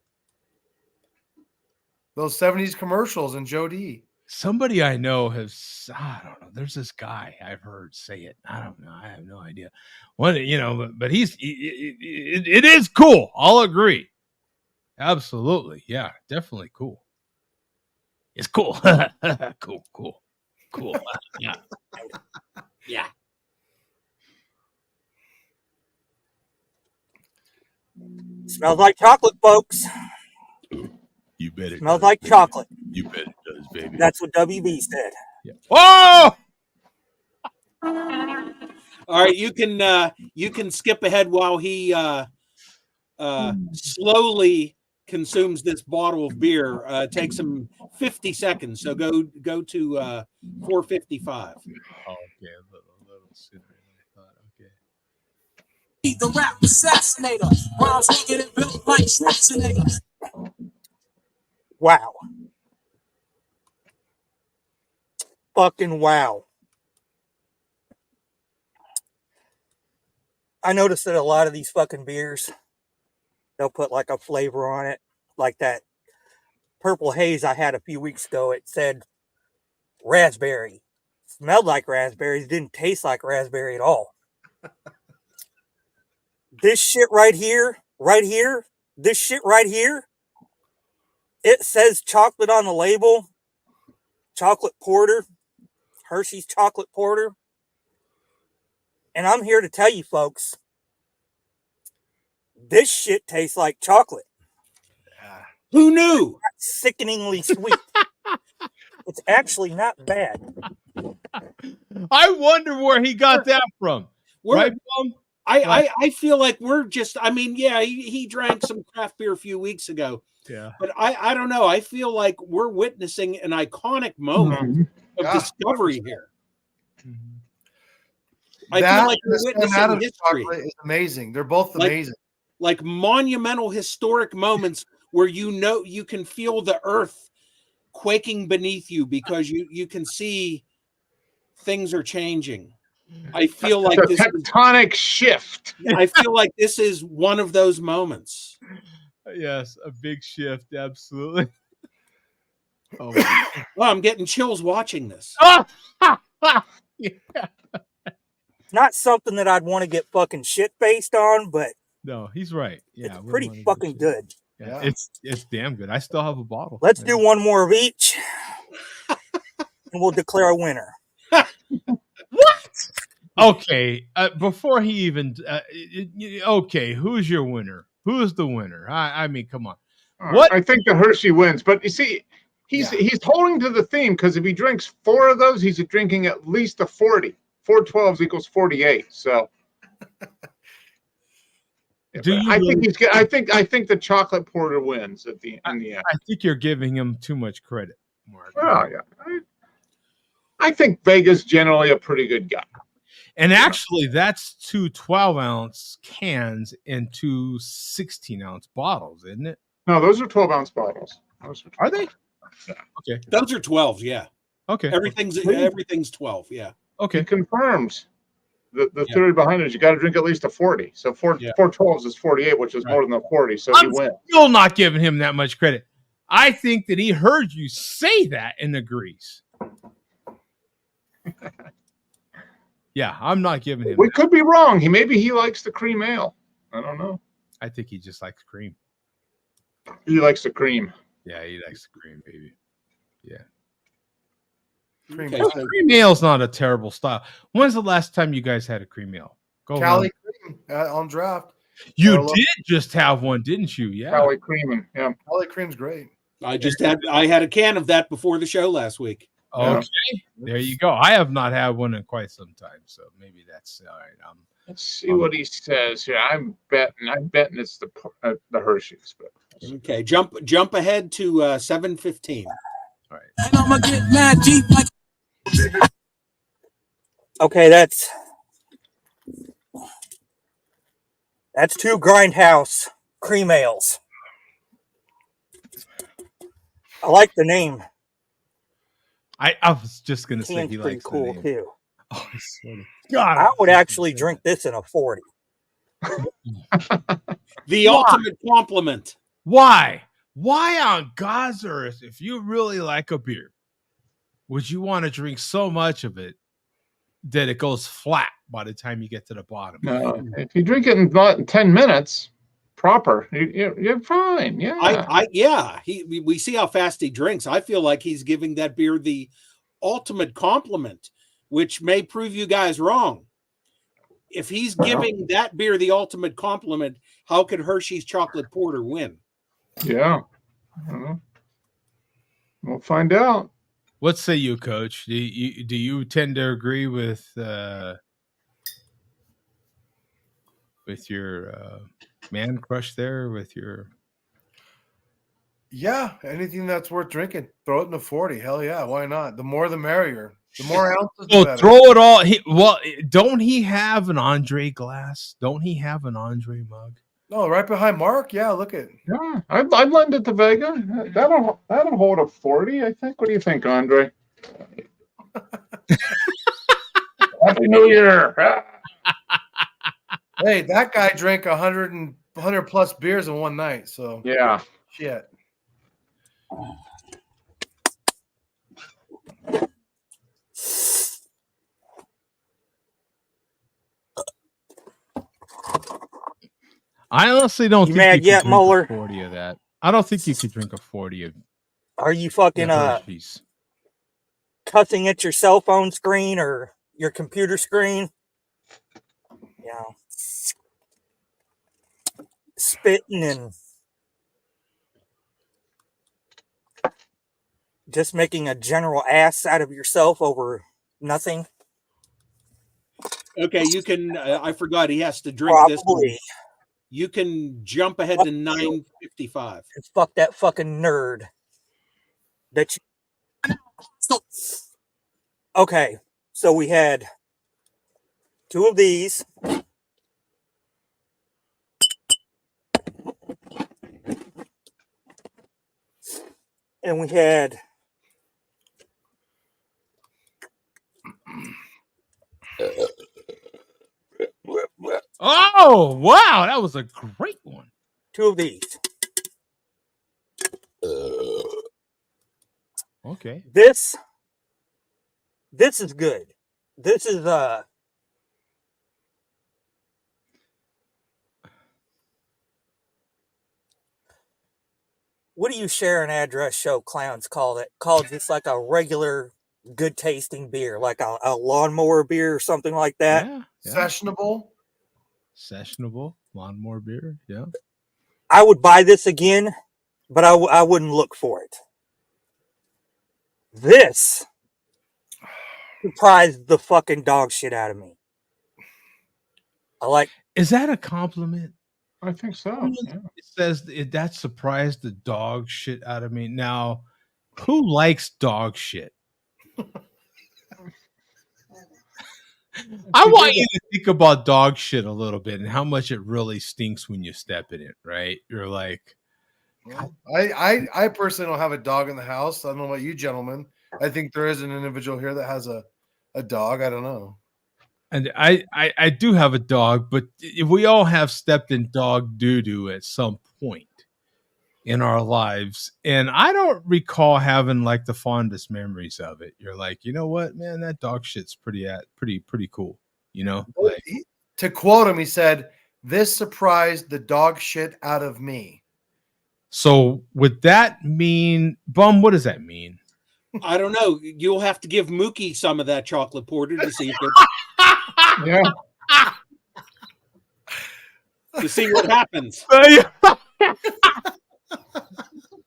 Those 70s commercials and Joe D. Somebody I know I don't know. There's this guy I've heard say it. I don't know. I have no idea. But it is cool. I'll agree. Absolutely. Yeah, definitely cool. It's cool. Cool. Yeah. Yeah. Smells like chocolate, folks. You bet it Smells does, like baby. chocolate. You bet it does, baby. That's what WB said. Yeah. Oh! All right, you can skip ahead while he slowly consumes this bottle of beer. Takes him 50 seconds. So go to 4:55. Okay, a little sooner than I thought. Okay. The rap assassinator. Rhymes wicked and built like Schwarzenegger. Wow. Fucking wow. I noticed that a lot of these fucking beers, they'll put like a flavor on it. Like that purple haze I had a few weeks ago. It said raspberry. Smelled like raspberries, didn't taste like raspberry at all. This shit right here, this shit right here, it says chocolate on the label. Chocolate porter. Hershey's chocolate porter. And I'm here to tell you folks, this shit tastes like chocolate. Who knew? Sickeningly sweet. It's actually not bad. I wonder where he got that from. Right, Bum? I feel like we're just, I mean, yeah, he drank some craft beer a few weeks ago. Yeah. But I don't know. I feel like we're witnessing an iconic moment of discovery here. I feel like we're witnessing history. Is amazing. They're both amazing. Like monumental historic moments where you can feel the earth quaking beneath you because you can see things are changing. I feel like this tectonic shift. I feel like this is one of those moments. Yes, a big shift, absolutely. Oh, well, I'm getting chills watching this. Yeah. Not something that I'd want to get fucking shit faced on, but no, he's right. Yeah, it's pretty fucking good. Yeah, it's damn good. I still have a bottle. Let's do one more of each, and we'll declare a winner. What? Okay, before he even okay, who's your winner? Who's the winner? I mean, come on. What? I think the Hershey wins, but you see, he's holding to the theme, because if he drinks 4 of those, he's drinking at least a 40. 4 12s equals 48. So I think the chocolate porter wins in the end. I think you're giving him too much credit, Mark. Well, yeah. I think Vega's generally a pretty good guy. And actually, that's 2 12-ounce cans and 2 16-ounce bottles, isn't it? No, those are 12-ounce bottles. Are they? Yeah. Okay. Those are 12s, yeah. Okay. Everything's 12, yeah. Okay. It confirms the theory behind it is you got to drink at least a 40. So 4 12s is 48, which is more than a 40. So you win. Still not giving him that much credit. I think that he heard you say that and agrees. Yeah, I'm not giving him. We could be wrong. Maybe he likes the cream ale. I don't know. I think he just likes cream. He likes the cream. Yeah, he likes the cream, baby. Yeah. Okay, Well, cream ale's not a terrible style. When's the last time you guys had a cream ale? Cali cream on draft. You did just have one, didn't you? Yeah. Cali cream. Yeah. Cali cream's great. I had a can of that before the show last week. Okay. There you go. I have not had one in quite some time, so maybe that's all right. Let's see what he says here. I'm betting it's the Hershey's. But okay, jump ahead to 7:15. All right. And I'ma get mad deep like. Okay, that's 2 Grindhouse cream ales. I like the name. I was just gonna say Can's he pretty likes cool the name. too. Oh, God, I would actually drink this in a 40. The ultimate compliment. Why? Why on God's earth, if you really like a beer, would you want to drink so much of it that it goes flat by the time you get to the bottom? No, if you drink it in 10 minutes, proper, you're fine. Yeah. We see how fast he drinks. I feel like he's giving that beer the ultimate compliment, which may prove you guys wrong. If he's giving that beer the ultimate compliment, how could Hershey's chocolate porter win? Yeah. We'll find out. What say you, Coach? Do you tend to agree with your man crush there? With your anything that's worth drinking, throw it in a 40. Hell yeah, why not? The more the merrier. The more ounces, the better. Throw it all. Don't he have an Andre glass? Don't he have an Andre mug? No, right behind Mark. Yeah, look at. Yeah, I'd lend it to Vega. That'll hold a 40, I think. What do you think, Andre? Happy New Year! Hey, that guy drank 100 plus beers in one night. So yeah, shit. I honestly don't think mad you yet, could drink Mueller? a 40 of that. I don't think you could drink a 40 of Are you fucking Hershey's. cussing at your cell phone screen or your computer screen? Yeah. Spitting and just making a general ass out of yourself over nothing. Okay, you can. I forgot he has to drink this one. You can jump ahead to 9:55. And fuck that fucking nerd. Okay, so we had 2 of these. And we had Oh, wow. That was a great one. 2 of these. Okay. This is good. This is what do you share an address show clowns call it? Called just like a regular good tasting beer, like a lawnmower beer or something like that. Yeah. Sessionable lawnmower beer. Yeah. I would buy this again, but I wouldn't look for it. This surprised the fucking dog shit out of me. Is that a compliment? I think so. Yeah. It says that surprised the dog shit out of me. Now, who likes dog shit? I want you to think about dog shit a little bit and how much it really stinks when you step in it, right? You're like, Well, I personally don't have a dog in the house. I don't know about you gentlemen. I think there is an individual here that has a dog. I don't know. and I do have a dog, but we all have stepped in dog doo-doo at some point in our lives. And I don't recall having like the fondest memories of it. You're like, you know what, man, that dog shit's pretty cool. You know, like, To quote him, he said, "This surprised the dog shit out of me." so would that mean, Bum, what does that mean? I don't know. You'll have to give Mookie some of that chocolate porter to see if it, Yeah. to see what happens.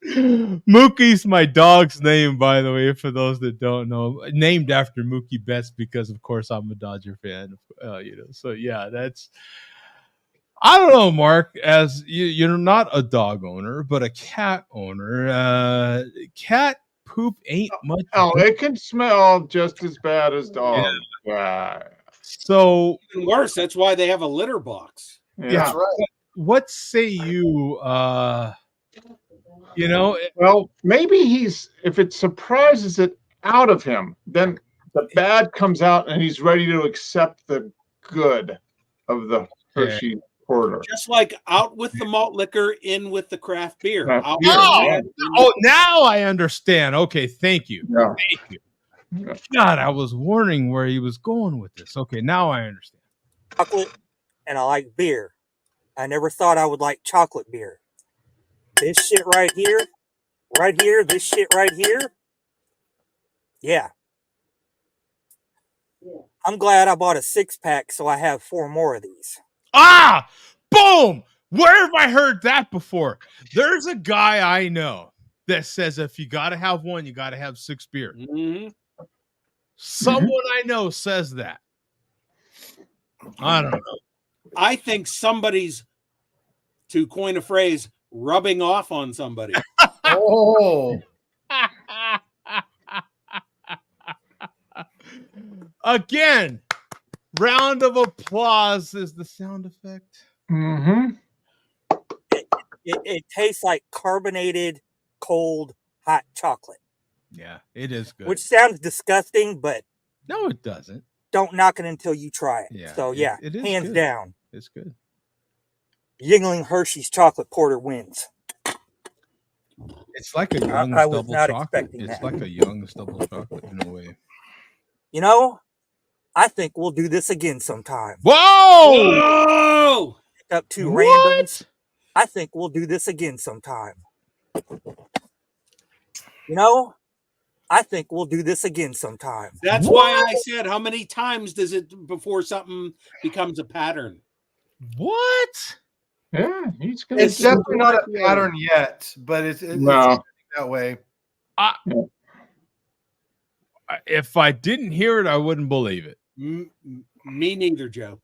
Mookie's my dog's name, by the way, for those that don't know. Named after Mookie Betts because, of course, I'm a Dodger fan. So yeah, that's. I don't know, Mark. As you're not a dog owner, but a cat owner. Cat poop ain't much. Oh, it can smell just as bad as dog. Yeah. So Even worse, that's why they have a litter box. Yeah. That's right. what say you? Well, maybe if it surprises it out of him, then the bad comes out and he's ready to accept the good of the Hershey Porter. Just like out with the malt liquor, in with the craft beer. Craft Out beer, with the yeah. bad, in Oh, now I understand. Okay, thank you. Yeah. Thank you. Yeah. God, I was wondering where he was going with this. Okay, now I understand. chocolate and I like beer. I never thought I would like chocolate beer. This shit right here, this shit right here. Yeah. I'm glad I bought a 6-pack so I have 4 more of these. Ah, boom! Where have I heard that before? There's a guy I know that says if you got to have one, you got to have 6 beer. Mhm. Someone I know says that. I don't know. I think somebody's, to coin a phrase, rubbing off on somebody. Oh, Again, round of applause is the sound effect. Mm-hmm. It tastes like carbonated, cold, hot chocolate. Yeah, it is good. Which sounds disgusting, but No, it doesn't. don't knock it until you try it. Yeah, So yeah, it is hands good. down, It's good. Yingling Hershey's chocolate porter wins. It's like a Young's I was double not chocolate. expecting It's that. like a Young's double chocolate in a way. You know, I think we'll do this again sometime. Whoa! Whoa! Pick up 2 What? randoms. I think we'll do this again sometime. You know, I think we'll do this again sometime. That's why I said, how many times does it before something becomes a pattern? What? Yeah, he's gonna. it's definitely not a pattern yet, but it's No. that way. If I didn't hear it, I wouldn't believe it. Me neither, Joe.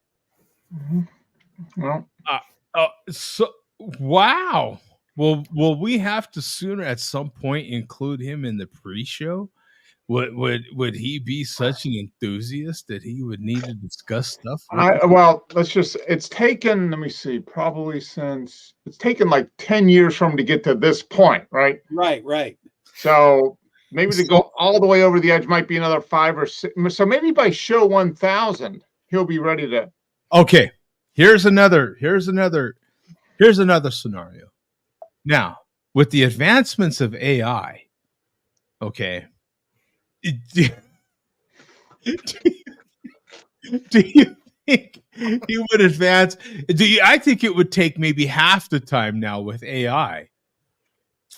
Well, So wow. Well, will we have to sooner at some point include him in the pre-show? Would he be such an enthusiast that he would need to discuss stuff? it's taken, let me see, probably since it's taken like 10 years for him to get to this point, right? Right. So maybe to go all the way over the edge might be another 5 or 6. So maybe by show 1000, he'll be ready to. Okay. Here's another scenario. Now, with the advancements of AI, okay, do you think he would advance? I think it would take maybe half the time now with AI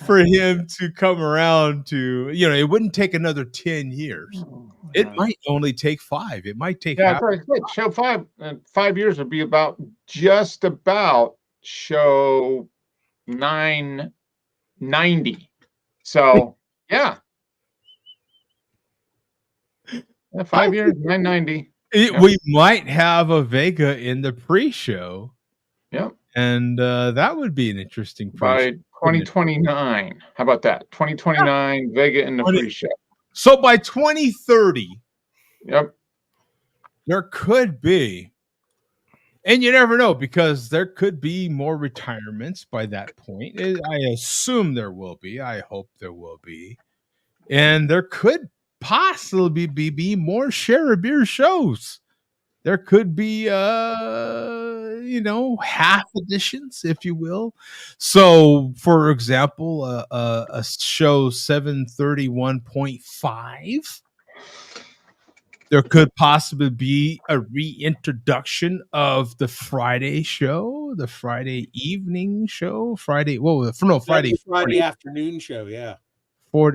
for him to come around to, it wouldn't take another 10 years. It might only take 5. It might take half. Very good. Show 5 and 5 years would be just about show 990. So yeah. 5 years, 990. Yep. We might have a Vega in the pre-show. Yep. And that would be an interesting By 2029. How about that? 2029, Vega in the pre-show. So by 2030, yep, there could be, and you never know, because there could be more retirements by that point. I assume there will be. I hope there will be. And there could possibly be more Share a Beer shows. There could be, half editions, if you will. So, for example, a show 731.5. There could possibly be a reintroduction of the Friday show, the Friday evening show, Friday afternoon show, yeah.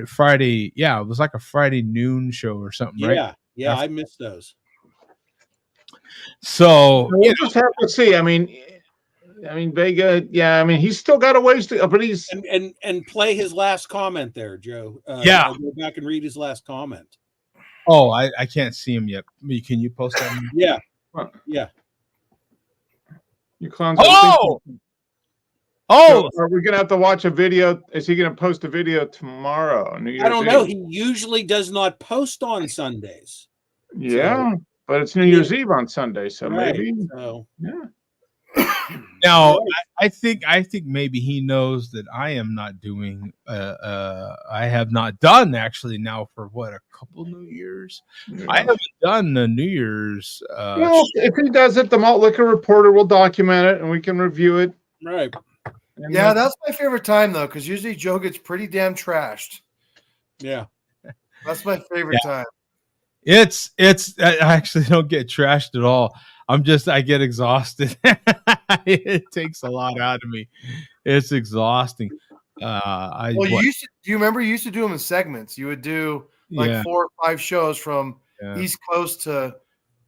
Friday, yeah, it was like a Friday noon show or something, right? Yeah, I missed those. So we'll just have to see. I mean, Vega. Yeah, I mean, he's still got a ways to, but he's and play his last comment there, Joe. I'll go back and read his last comment. Oh, I can't see him yet. Can you post that? Yeah. You clowns. Oh. So are we gonna have to watch a video? Is he gonna post a video tomorrow? New Year's I don't know. He usually does not post on Sundays. Yeah. But it's New Year's Eve on Sunday, so maybe. So. Yeah. Now, I think maybe he knows that I am not doing. I have not done actually now for a couple New Years. Yeah. I haven't done the New Year's. Well, if he does it, the Malt Liquor Reporter will document it, and we can review it. Right. And yeah, that's my favorite time though, because usually Joe gets pretty damn trashed. Yeah, that's my favorite time. It's I actually don't get trashed at all. I get exhausted. It takes a lot out of me. It's exhausting. Do you remember you used to do them in segments? You would do like 4 or 5 shows from East Coast to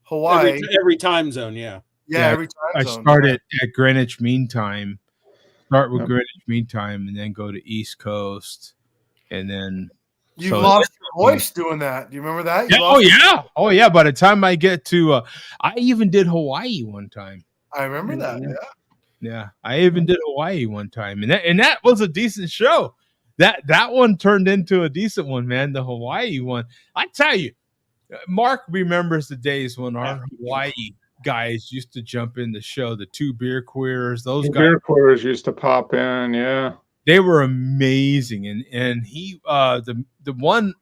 Hawaii. Every time zone, yeah. Every time zone. I started at Greenwich Mean Time. Start with Greenwich Mean Time and then go to East Coast. And then you lost your voice doing that. Do you remember that? Oh yeah. By the time I get to, I even did Hawaii one time. I remember that. Yeah. I even did Hawaii one time, and that was a decent show. That one turned into a decent one, man. The Hawaii one, I tell you, Mark remembers the days when our Hawaii guys used to jump in the show. The 2 beer queers, beer queers used to pop in. Yeah. They were amazing, and he the one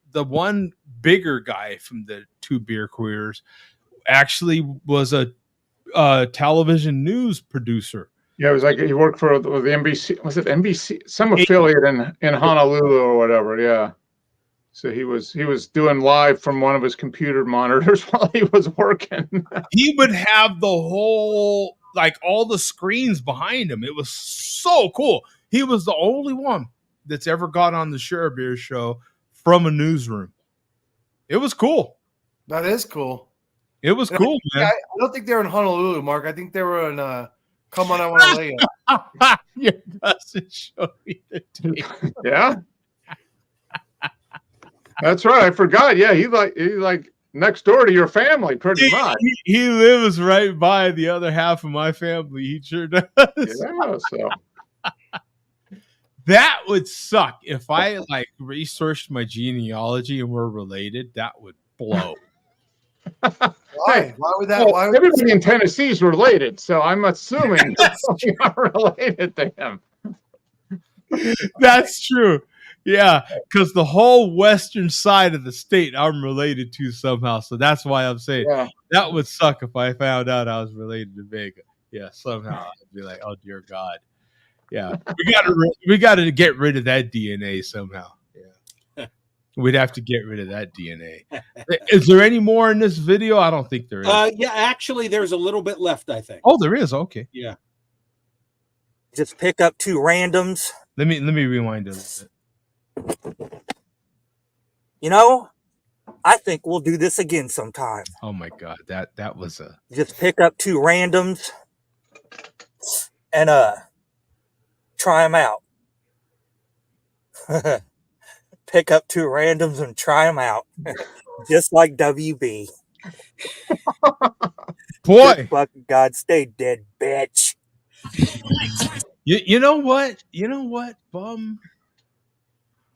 bigger guy from the 2 beer queers actually was a television news producer. Yeah, it was like he worked for the NBC. Was it NBC? Some affiliate in Honolulu or whatever. Yeah. So he was doing live from one of his computer monitors while he was working. He would have the whole all the screens behind him. It was so cool. He was the only one that's ever got on the Share a Beer show from a newsroom. It was cool. That is cool. It was cool, man. I don't think they were in Honolulu, Mark. I think they were in Come On, I Want to Lay You. It doesn't show me the tape. Yeah. That's right. I forgot. Yeah, he's like next door to your family, pretty much. He lives right by the other half of my family. He sure does. Yeah, so. That would suck if I researched my genealogy and we're related. That would blow. Why? Why would that? Why would everybody in Tennessee is related, so I'm assuming you are related to him. That's true. Yeah, because the whole western side of the state I'm related to somehow. So that's why I'm saying that would suck if I found out I was related to Vega. Yeah, somehow I'd be like, oh dear God. Yeah, we gotta get rid of that DNA somehow. Yeah, we'd have to get rid of that DNA. Is there any more in this video? I don't think there is. Yeah, actually, there's a little bit left. I think. Oh, there is. Okay. Yeah. Just pick up 2 randoms. Let me rewind a little bit. I think we'll do this again sometime. Oh my God, that was a. Just pick up 2 randoms and try them out. Pick up 2 randoms and try them out. Just like WB. Boy, Good fucking God, stay dead, bitch. you know what? You know what, bum?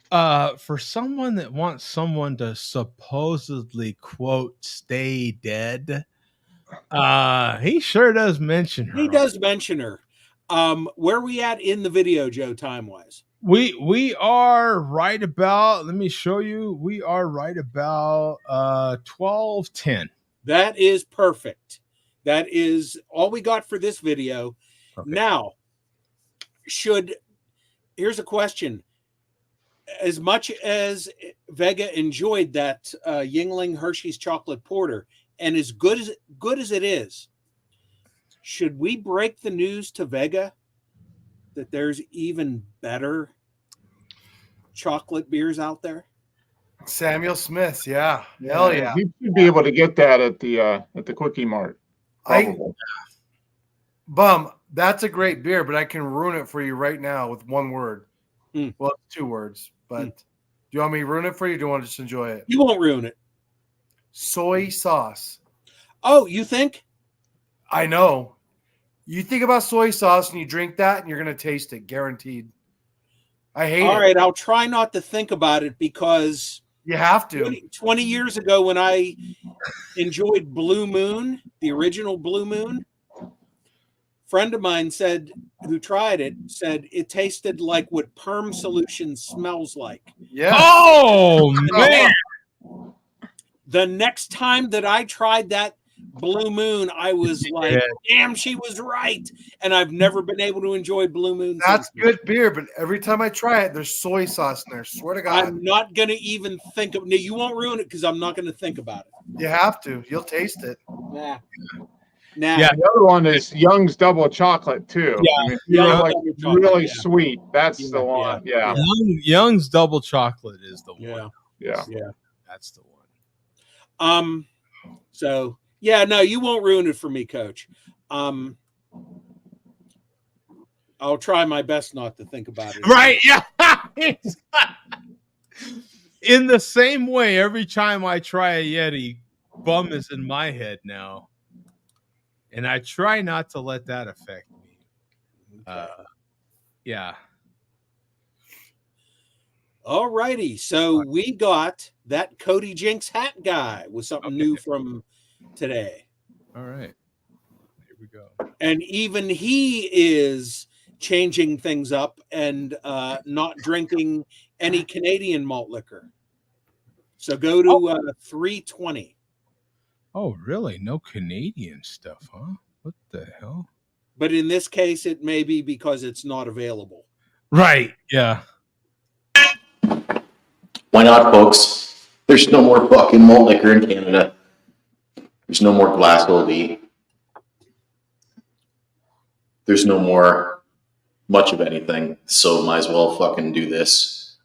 For someone that wants someone to supposedly quote stay dead, he sure does mention her. He does mention her. Where we at in the video, Joe, time wise? We are right about, let me show you. We are right about 12:10. That is perfect. That is all we got for this video. Okay. Now, here's a question. As much as Vega enjoyed that Yingling Hershey's chocolate porter, and as good as it is, should we break the news to Vega that there's even better chocolate beers out there? Samuel Smith's, yeah. Hell yeah. You should be able to get that at the Quickie Mart. Probably. Bum, that's a great beer, but I can ruin it for you right now with one word. Mm. Well, it's 2 words, but do you want me to ruin it for you or do you want to just enjoy it? You won't ruin it. Soy sauce. Oh, you think? I know. You think about soy sauce and you drink that and you're going to taste it, guaranteed. I hate it. All right, I'll try not to think about it because you have to. 20 years ago when I enjoyed Blue Moon, the original Blue Moon, friend of mine who tried it, said it tasted like what perm solution smells like. Yeah. Oh, man. The next time that I tried that Blue Moon, I was like, damn, she was right. And I've never been able to enjoy Blue Moon. That's good beer, but every time I try it, there's soy sauce in there. Swear to God. I'm not going to even think of it. No, you won't ruin it because I'm not going to think about it. You have to. You'll taste it. Nah. Yeah, the other one is Young's Double Chocolate too. Yeah, I mean, really sweet. That's the one. Yeah. Young's Double Chocolate is the one. Yeah. That's the one. So yeah, no, you won't ruin it for me, Coach. I'll try my best not to think about it. Right? Yeah. In the same way, every time I try a Yeti, bum is in my head now. And I try not to let that affect me. Yeah. All righty. So we got that Cody Jinks hat guy with something new from today. All right. Here we go. And even he is changing things up and not drinking any Canadian malt liquor. So go to 320. Oh, really? No Canadian stuff, huh? What the hell? But in this case, it may be because it's not available. Right. Yeah. Why not, folks? There's no more fucking malt liquor in Canada. There's no more glass OD. There's no more much of anything. So might as well fucking do this.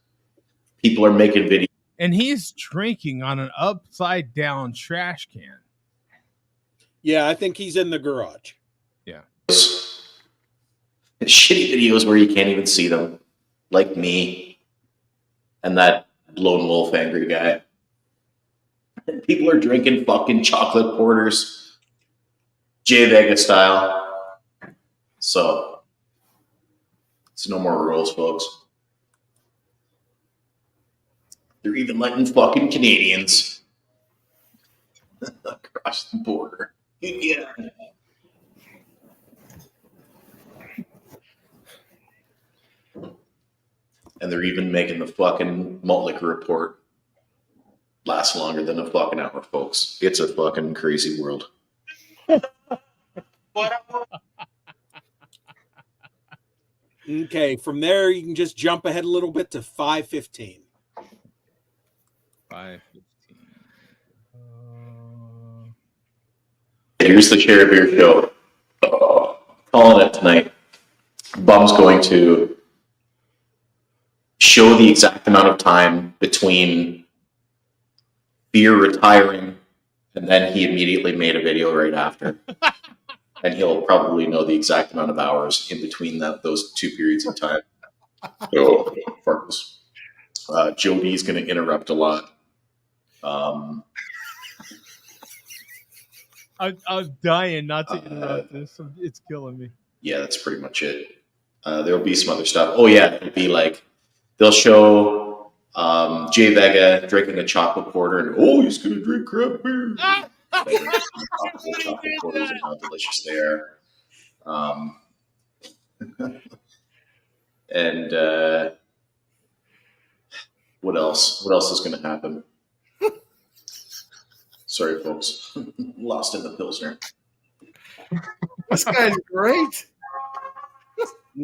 People are making videos. And he's drinking on an upside down trash can. Yeah, I think he's in the garage. Yeah. Shitty videos where you can't even see them. Like me and that lone wolf angry guy. And people are drinking fucking chocolate porters. J Vega style. So it's no more rules, folks. They're even letting fucking Canadians across the border. Yeah. And they're even making the fucking malt liquor report last longer than a fucking hour, folks. It's a fucking crazy world. Okay, from there you can just jump ahead a little bit to 5:15. 5:15. Here's the Share Beer Show. Calling it tonight. Bum's going to show the exact amount of time between beer retiring and then he immediately made a video right after. And he'll probably know the exact amount of hours in between those two periods of time. Oh, Farkles. Jody's going to interrupt a lot. Um, I'm dying not to interrupt this. It's killing me. yeah, that's pretty much it. There'll be some other stuff. Oh yeah, it'll be like they'll show Jay Vega drinking a chocolate porter, and he's gonna drink craft beer. Chocolate porters and how delicious they are. And what else? What else is going to happen? Sorry, folks. Lost in the Pilsner. This guy's great.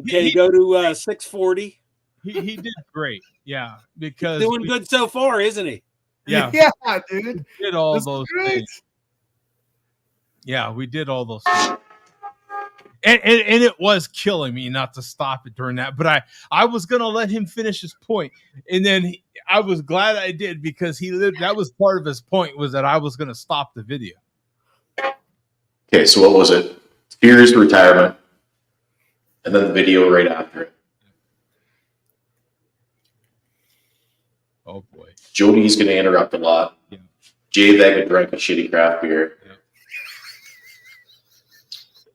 Okay, go to 640. He did great. Yeah, because Doing good so far, isn't he? Yeah, Yeah, dude. we did all This is those great. things. Yeah, we did all those things. And it was killing me not to stop it during that, but I was gonna let him finish his point, and then I was glad I did because that was part of his point was that I was gonna stop the video. Okay, so what was it? Spears' retirement, and then the video right after it. Oh boy, Jody's going to interrupt a lot. Yeah. Jay Vega drank a shitty craft beer.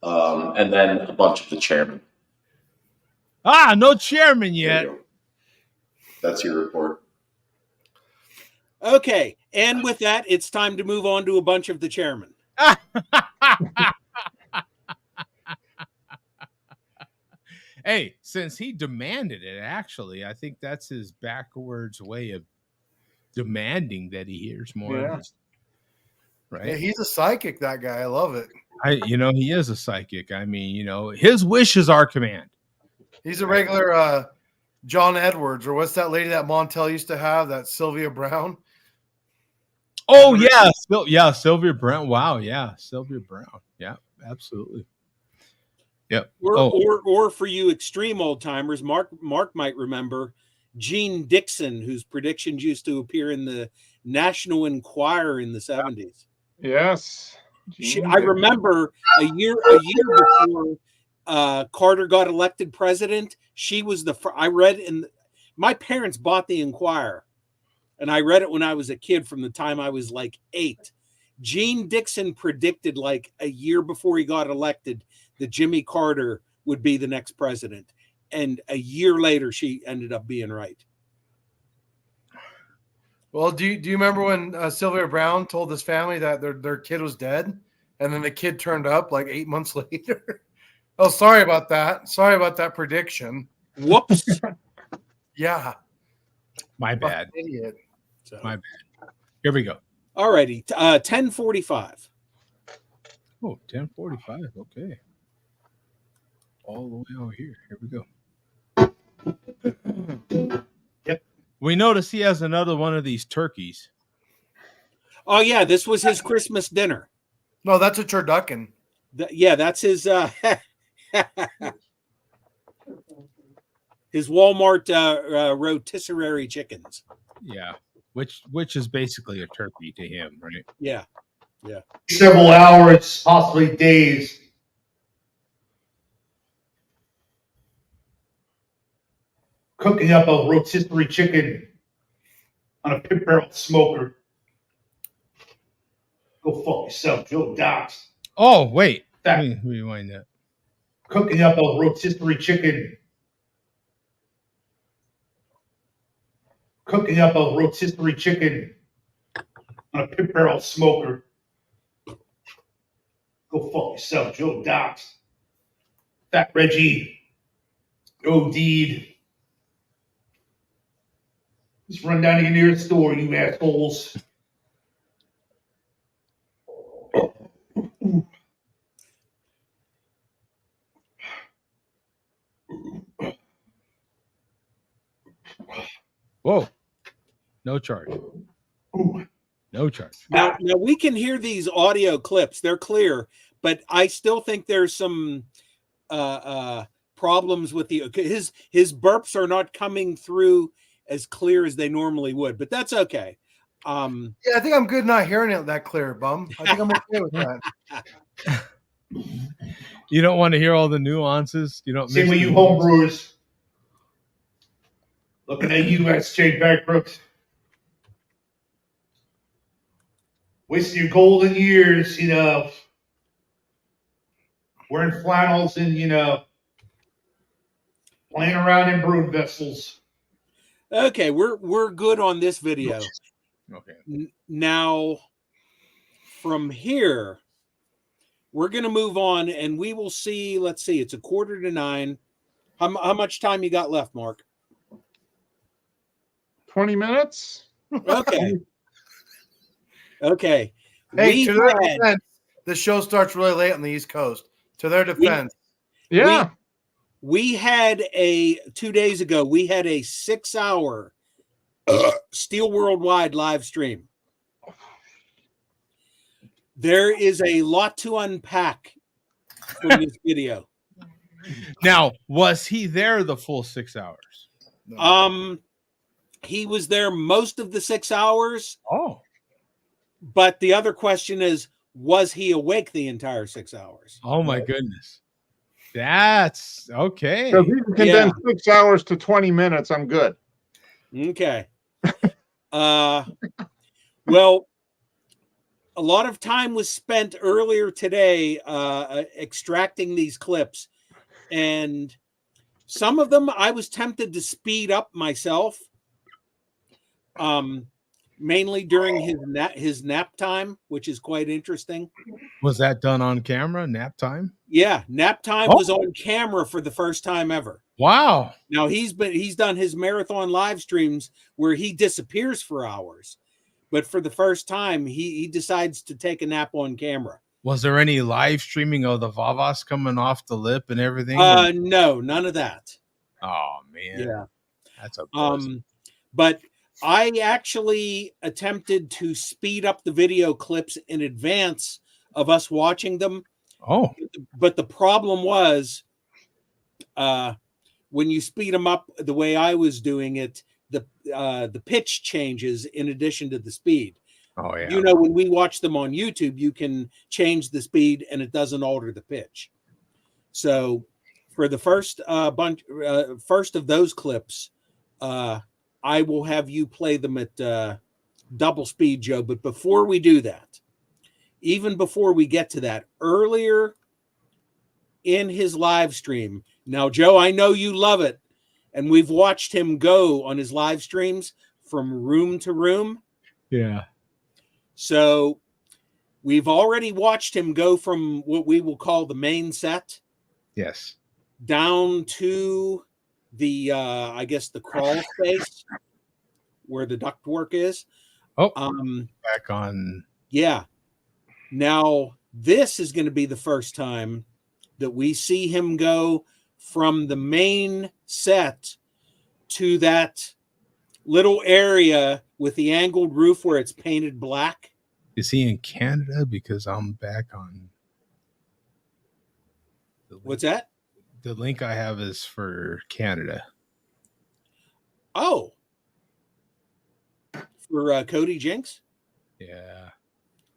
And then a bunch of the chairman. no chairman There yet. you go. That's your report. Okay, and with that, it's time to move on to a bunch of the chairmen. Hey, since he demanded it, actually, I think that's his backwards way of demanding that he hears more Yeah. of this. Right? Yeah, he's a psychic, that guy. I love it. He is a psychic. I mean, his wish is our command. He's a regular John Edwards, or what's that lady that Montel used to have, that Sylvia Brown? Oh, yeah. Sylvia Brown. Wow. Yeah. Sylvia Brown. Yeah, absolutely. Yep. Or for you extreme old timers, Mark might remember Gene Dixon, whose predictions used to appear in the National Enquirer in the 70s. Yes. I remember a year before Carter got elected president. She was I read my parents bought the Enquirer, and I read it when I was a kid from the time I was like 8. Gene Dixon predicted like a year before he got elected that Jimmy Carter would be the next president. And a year later, she ended up being right. Well, do you remember when Sylvia Brown told his family that their kid was dead, and then the kid turned up like 8 months later? Oh, sorry about that. Sorry about that prediction. Whoops. Yeah. My bad. Idiot. So, My bad. Here we go. all righty. 1045. Oh, 10:45. Okay. All the way over here. Here we go. Yep. We notice he has another one of these turkeys. Oh, yeah. This was his Christmas dinner. No, that's a turducken. Yeah, that's his his Walmart rotisserie chickens. Yeah. Which is basically a turkey to him, right? Yeah. Several hours, possibly days. Cooking up a rotisserie chicken on a pit barrel smoker. Go fuck yourself, Joe Docs. Oh, wait. That- Let me rewind that. Cooking up a rotisserie chicken. Cooking up a rotisserie chicken on a pit barrel smoker. Go fuck yourself, Joe Docs. Fat Reggie. OD'd. Just run down to your nearest store, you assholes. Whoa. No charge. No charge. Now we can hear these audio clips. They're clear, but I still think there's some problems with his burps are not coming through as clear as they normally would, but that's okay. Yeah, I think I'm good not hearing it that clear, bum. I think I'm okay with that. You don't want to hear all the nuances. You don't. Same mix with the you nuances? homebrewers. Looking at you, SJ Backbrooks. wasting your golden years, you know, wearing flannels and, you know, playing around in brood vessels. Okay, we're good on this video. Okay. Now, from here, we're going to move on, and we will see. Let's see, it's 8:45. How much time you got left, Mark? 20 minutes. Okay. Okay. Hey, to their defense, the show starts really late on the East Coast. To their defense. Yeah. We had 2 days ago, we had a 6-hour Steel Worldwide live stream. There is a lot to unpack from this video. Now, was he there the full 6 hours? He was there most of the 6 hours. Oh. But the other question is, was he awake the entire 6 hours? Oh my goodness. That's okay. So if you can condense 6 hours to 20 minutes, I'm good. Okay. Well, a lot of time was spent earlier today extracting these clips, and some of them I was tempted to speed up myself. Mainly during his nap time, which is quite interesting. Was that done on camera? Nap time? Yeah, nap time was on camera for the first time ever. Wow. Now he's done his marathon live streams where he disappears for hours, but for the first time he decides to take a nap on camera. Was there any live streaming of the Vavas coming off the lip and everything? No, none of that. Oh man. Yeah. That's a but I actually attempted to speed up the video clips in advance of us watching them. Oh. But the problem was when you speed them up the way I was doing it, the pitch changes in addition to the speed. Oh, yeah. You know, when we watch them on YouTube, you can change the speed and it doesn't alter the pitch. So for the first first of those clips, I will have you play them at double speed, Joe. But before we do that, even before we get to that, earlier in his live stream, now, Joe, I know you love it, and we've watched him go on his live streams from room to room. Yeah. So we've already watched him go from what we will call the main set. Yes. Down to the I guess the crawl space where the ductwork is. Oh, back on. Yeah. Now this is going to be the first time that we see him go from the main set to that little area with the angled roof where it's painted black. Is he in Canada? Because I'm back on. What's that? The link I have is for Canada. Oh, for Cody Jinks? Yeah.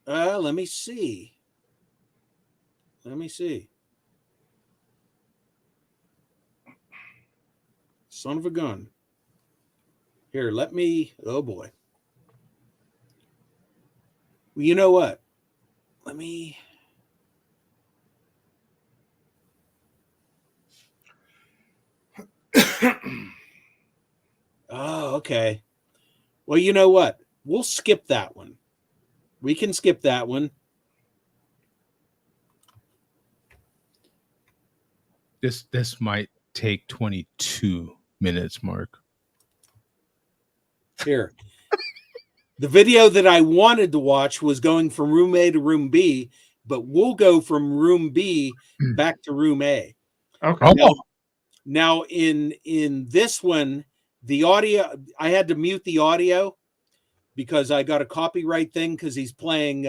Let me see. Son of a gun. Here, oh boy. Well, you know what? Oh, okay. Well, you know what? We'll skip that one. We can skip that one. This might take 22 minutes, Mark. Here. The video that I wanted to watch was going from room A to room B, but we'll go from room B back to room A. Okay. Now in this one, the audio, I had to mute the audio because I got a copyright thing because he's playing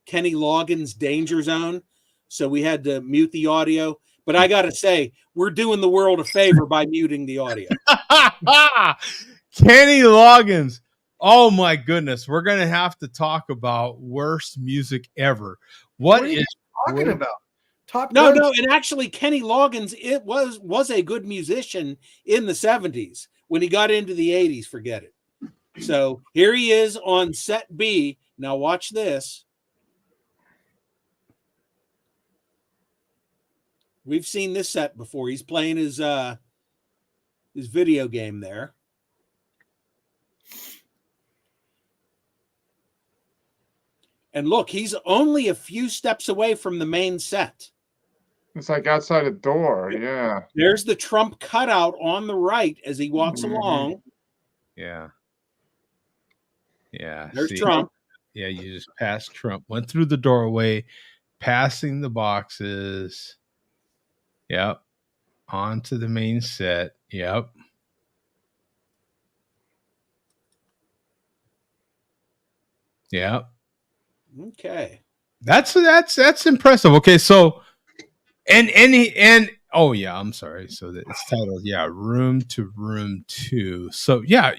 Kenny Loggins' Danger Zone. So we had to mute the audio. But I got to say, we're doing the world a favor by muting the audio. Kenny Loggins. Oh, my goodness. We're going to have to talk about worst music ever. What are you talking about? No, and actually Kenny Loggins, it was a good musician in the 70s. When he got into the 80s, forget it. So here he is on set B, Now watch this. We've seen this set before. He's playing his video game there. And look, he's only a few steps away from the main set. It's like outside a door. Yeah. There's the Trump cutout on the right as he walks along. Yeah. Yeah. There's Trump. Yeah, you just passed Trump, went through the doorway, passing the boxes. Yep. Onto the main set. Yep. Yep. Okay. That's impressive. Okay, so and oh yeah, I'm sorry. So it's titled Room to Room 2. So yeah,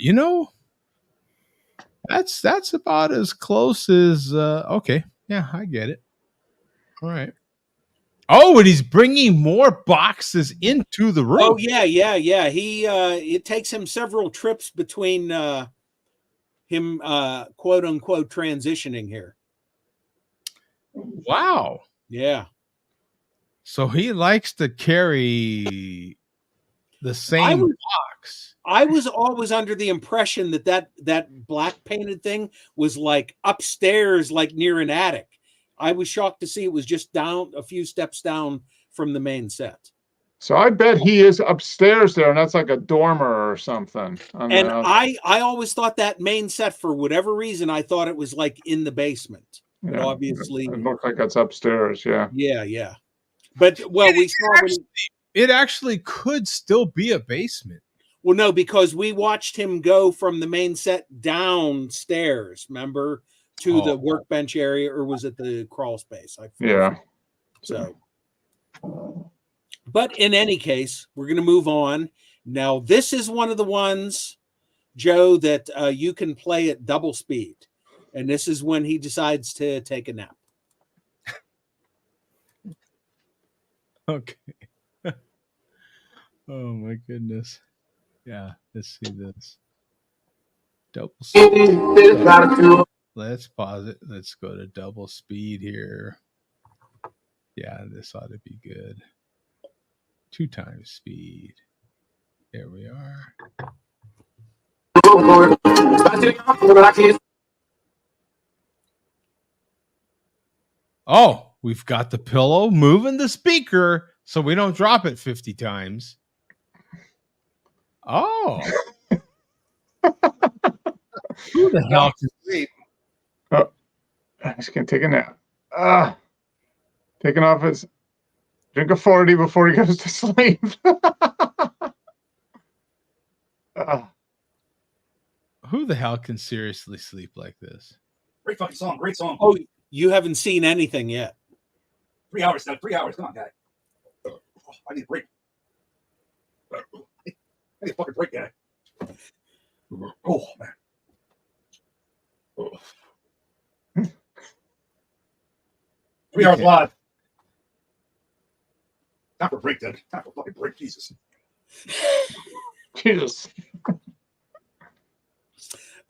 that's about as close as okay. Yeah, I get it. All right. Oh, and he's bringing more boxes into the room. Oh yeah. He it takes him several trips between him quote unquote transitioning here. Wow. Yeah. So he likes to carry the same box. I was always under the impression that black painted thing was like upstairs, like near an attic. I was shocked to see it was just down a few steps down from the main set. So I bet he is upstairs there, and that's like a dormer or something. And I always thought that main set, for whatever reason, I thought it was like in the basement. But obviously, it looks like it's upstairs. Yeah. Yeah. But we saw it actually could still be a basement. Well, no, because we watched him go from the main set downstairs. Remember, to the workbench area, or was it the crawl space? Yeah. So, but in any case, we're going to move on. Now, this is one of the ones, Joe, that you can play at double speed. And this is when he decides to take a nap. Okay. Oh, my goodness. Yeah, let's see this. Double speed. Let's pause it. Let's go to double speed here. Yeah, this ought to be good. 2 times speed. There we are. Oh, we've got the pillow moving the speaker so we don't drop it 50 times. Oh. Who the hell can sleep? Oh, he's going to take a nap. Taking off his drink of 40 before he goes to sleep. Who the hell can seriously sleep like this? Great fucking song. Great song. Oh, you haven't seen anything yet. 3 hours now. 3 hours. Come on, guy. I need a break. I need a fucking break, guy. Oh, man. Oh. 3 hours live. Time for a break, then. Time for a fucking break. Jesus. Jesus.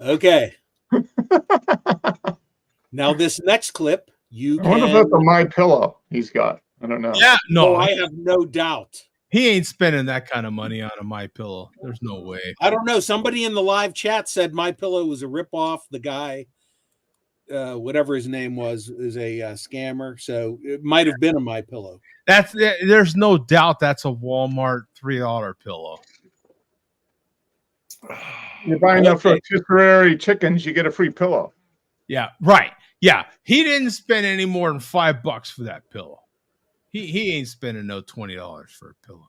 Okay. Now, this next clip, I wonder about the My Pillow he's got. I don't know. Yeah, no, I have no doubt. He ain't spending that kind of money on a My Pillow. There's no way. I don't know. Somebody in the live chat said My Pillow was a ripoff. The guy, whatever his name was, is a scammer. So it might have been a My Pillow. There's no doubt that's a Walmart $3 pillow. You buy enough rotisserie chickens, you get a free pillow. Yeah, right. Yeah, he didn't spend any more than $5 for that pillow. He ain't spending no $20 for a pillow.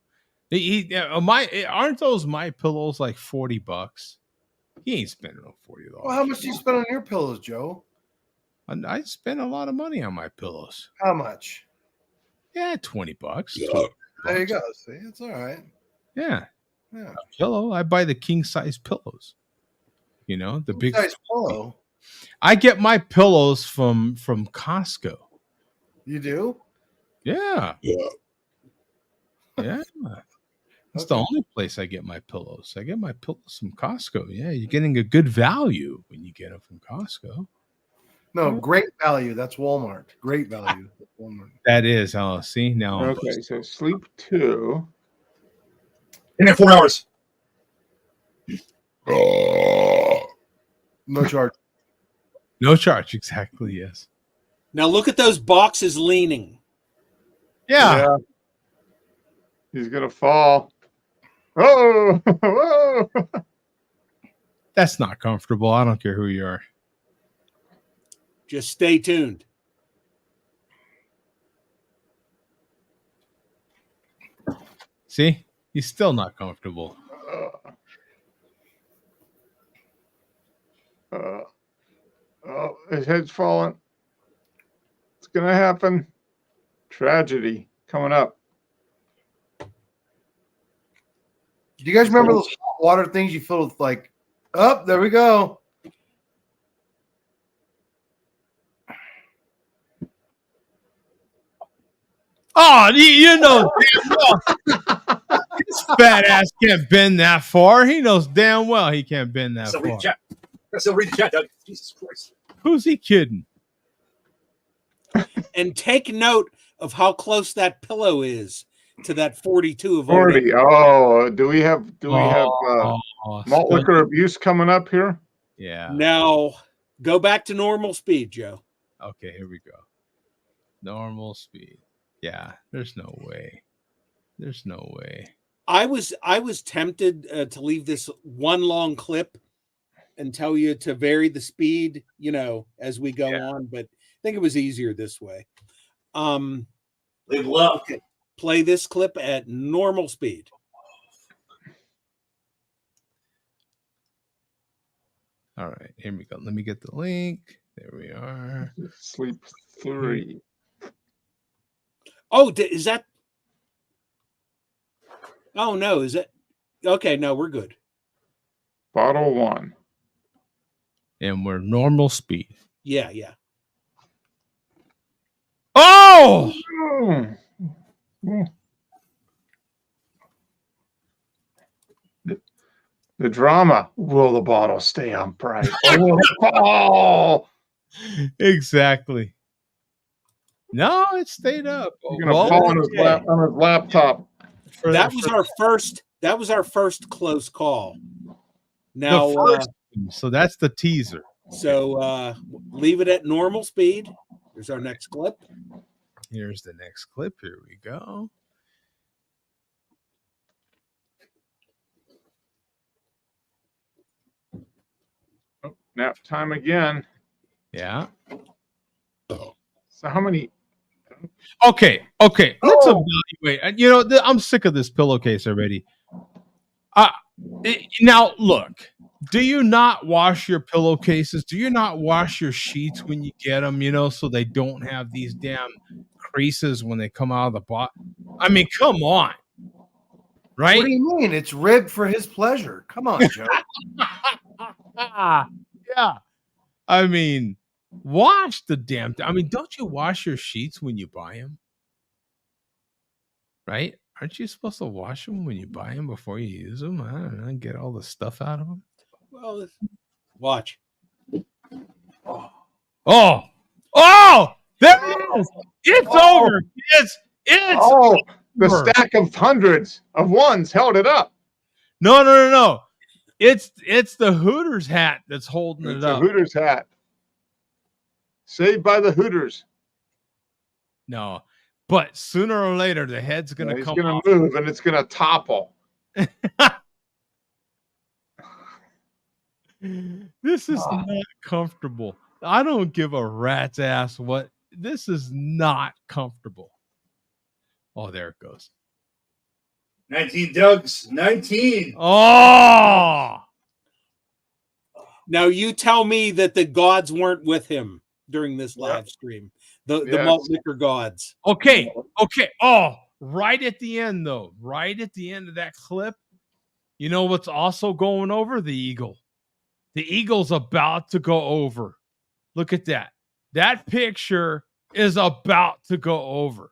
Aren't those My Pillows like $40? He ain't spending no $40. Well, how much do you spend on your pillows, Joe? I spend a lot of money on my pillows. How much? Yeah, $20. There you go. See, it's all right. Yeah. A pillow. I buy the king size pillows. The big size pillow. I get my pillows from Costco. You do? Yeah. That's the only place I get my pillows. I get my pillows from Costco. Yeah, you're getting a good value when you get them from Costco. No, great value. That's Walmart. Great value. Walmart. That is. Oh, see now. Okay, so sleep 2. In there 4 hours. No charge. No charge. Exactly. Yes. Now look at those boxes leaning. Yeah. He's gonna fall. Oh, whoa. That's not comfortable. I don't care who you are. Just stay tuned. See, he's still not comfortable. Oh, his head's falling. It's gonna happen. Tragedy coming up. Do you guys remember those hot water things you fill with like, oh, there we go. Oh, you know, damn well, his fat ass can't bend that far. He knows damn well he can't bend that Still read far. the chat. Still read the chat, Doug. Jesus Christ. Who's he kidding? And take note of how close that pillow is to that 42 of 40. Oh, do we have Oh, malt still- liquor abuse coming up here? Yeah. Now go back to normal speed, Joe. Okay, here we go. Normal speed. Yeah, there's no way. There's no way. I was tempted to leave this one long clip and tell you to vary the speed, as we go on, but I think it was easier this way. Leave love. Okay. Play this clip at normal speed. All right, here we go. Let me get the link. There we are. Sleep 3. Oh, is that? Oh no, is it? Okay, no, we're good. Bottle 1. And we're normal speed. Yeah. Oh! The drama. Will the bottle stay upright? Or will it fall? Exactly. No, it stayed up. He's gonna Well, fall on his laptop. That was our first close call. Now, so that's the teaser. so leave it at normal speed. Here's our next clip. Here's the next clip. Here we go. Oh, nap time again. Yeah. So how many? Okay. Let's evaluate. I'm sick of this pillowcase already. Now, look. Do you not wash your pillowcases? Do you not wash your sheets when you get them? So they don't have these damn creases when they come out of the box. I mean, come on, right? What do you mean? It's ribbed for his pleasure. Come on, Joe. Yeah. I mean, wash the damn thing. I mean, don't you wash your sheets when you buy them? Right? Aren't you supposed to wash them when you buy them before you use them? I don't know. Get all the stuff out of them. Well, watch. Oh, there it is. It's over. It's the over. stack of hundreds of ones held it up. No. It's the Hooters hat that's holding It's it a up. Hooters hat. Saved by the Hooters. No, but sooner or later the head's gonna He's come gonna off. move and it's gonna topple. This is not comfortable. I don't give a rat's ass what. This is not comfortable. Oh, there it goes. 19 Dougs. 19. Oh, Now you tell me that the gods weren't with him during this live stream. The Yes. malt liquor gods. okay. Oh, right at the end though. Right at the end of that clip. You know what's also going over? The eagle. The eagle's about to go over. Look at that. That picture is about to go over.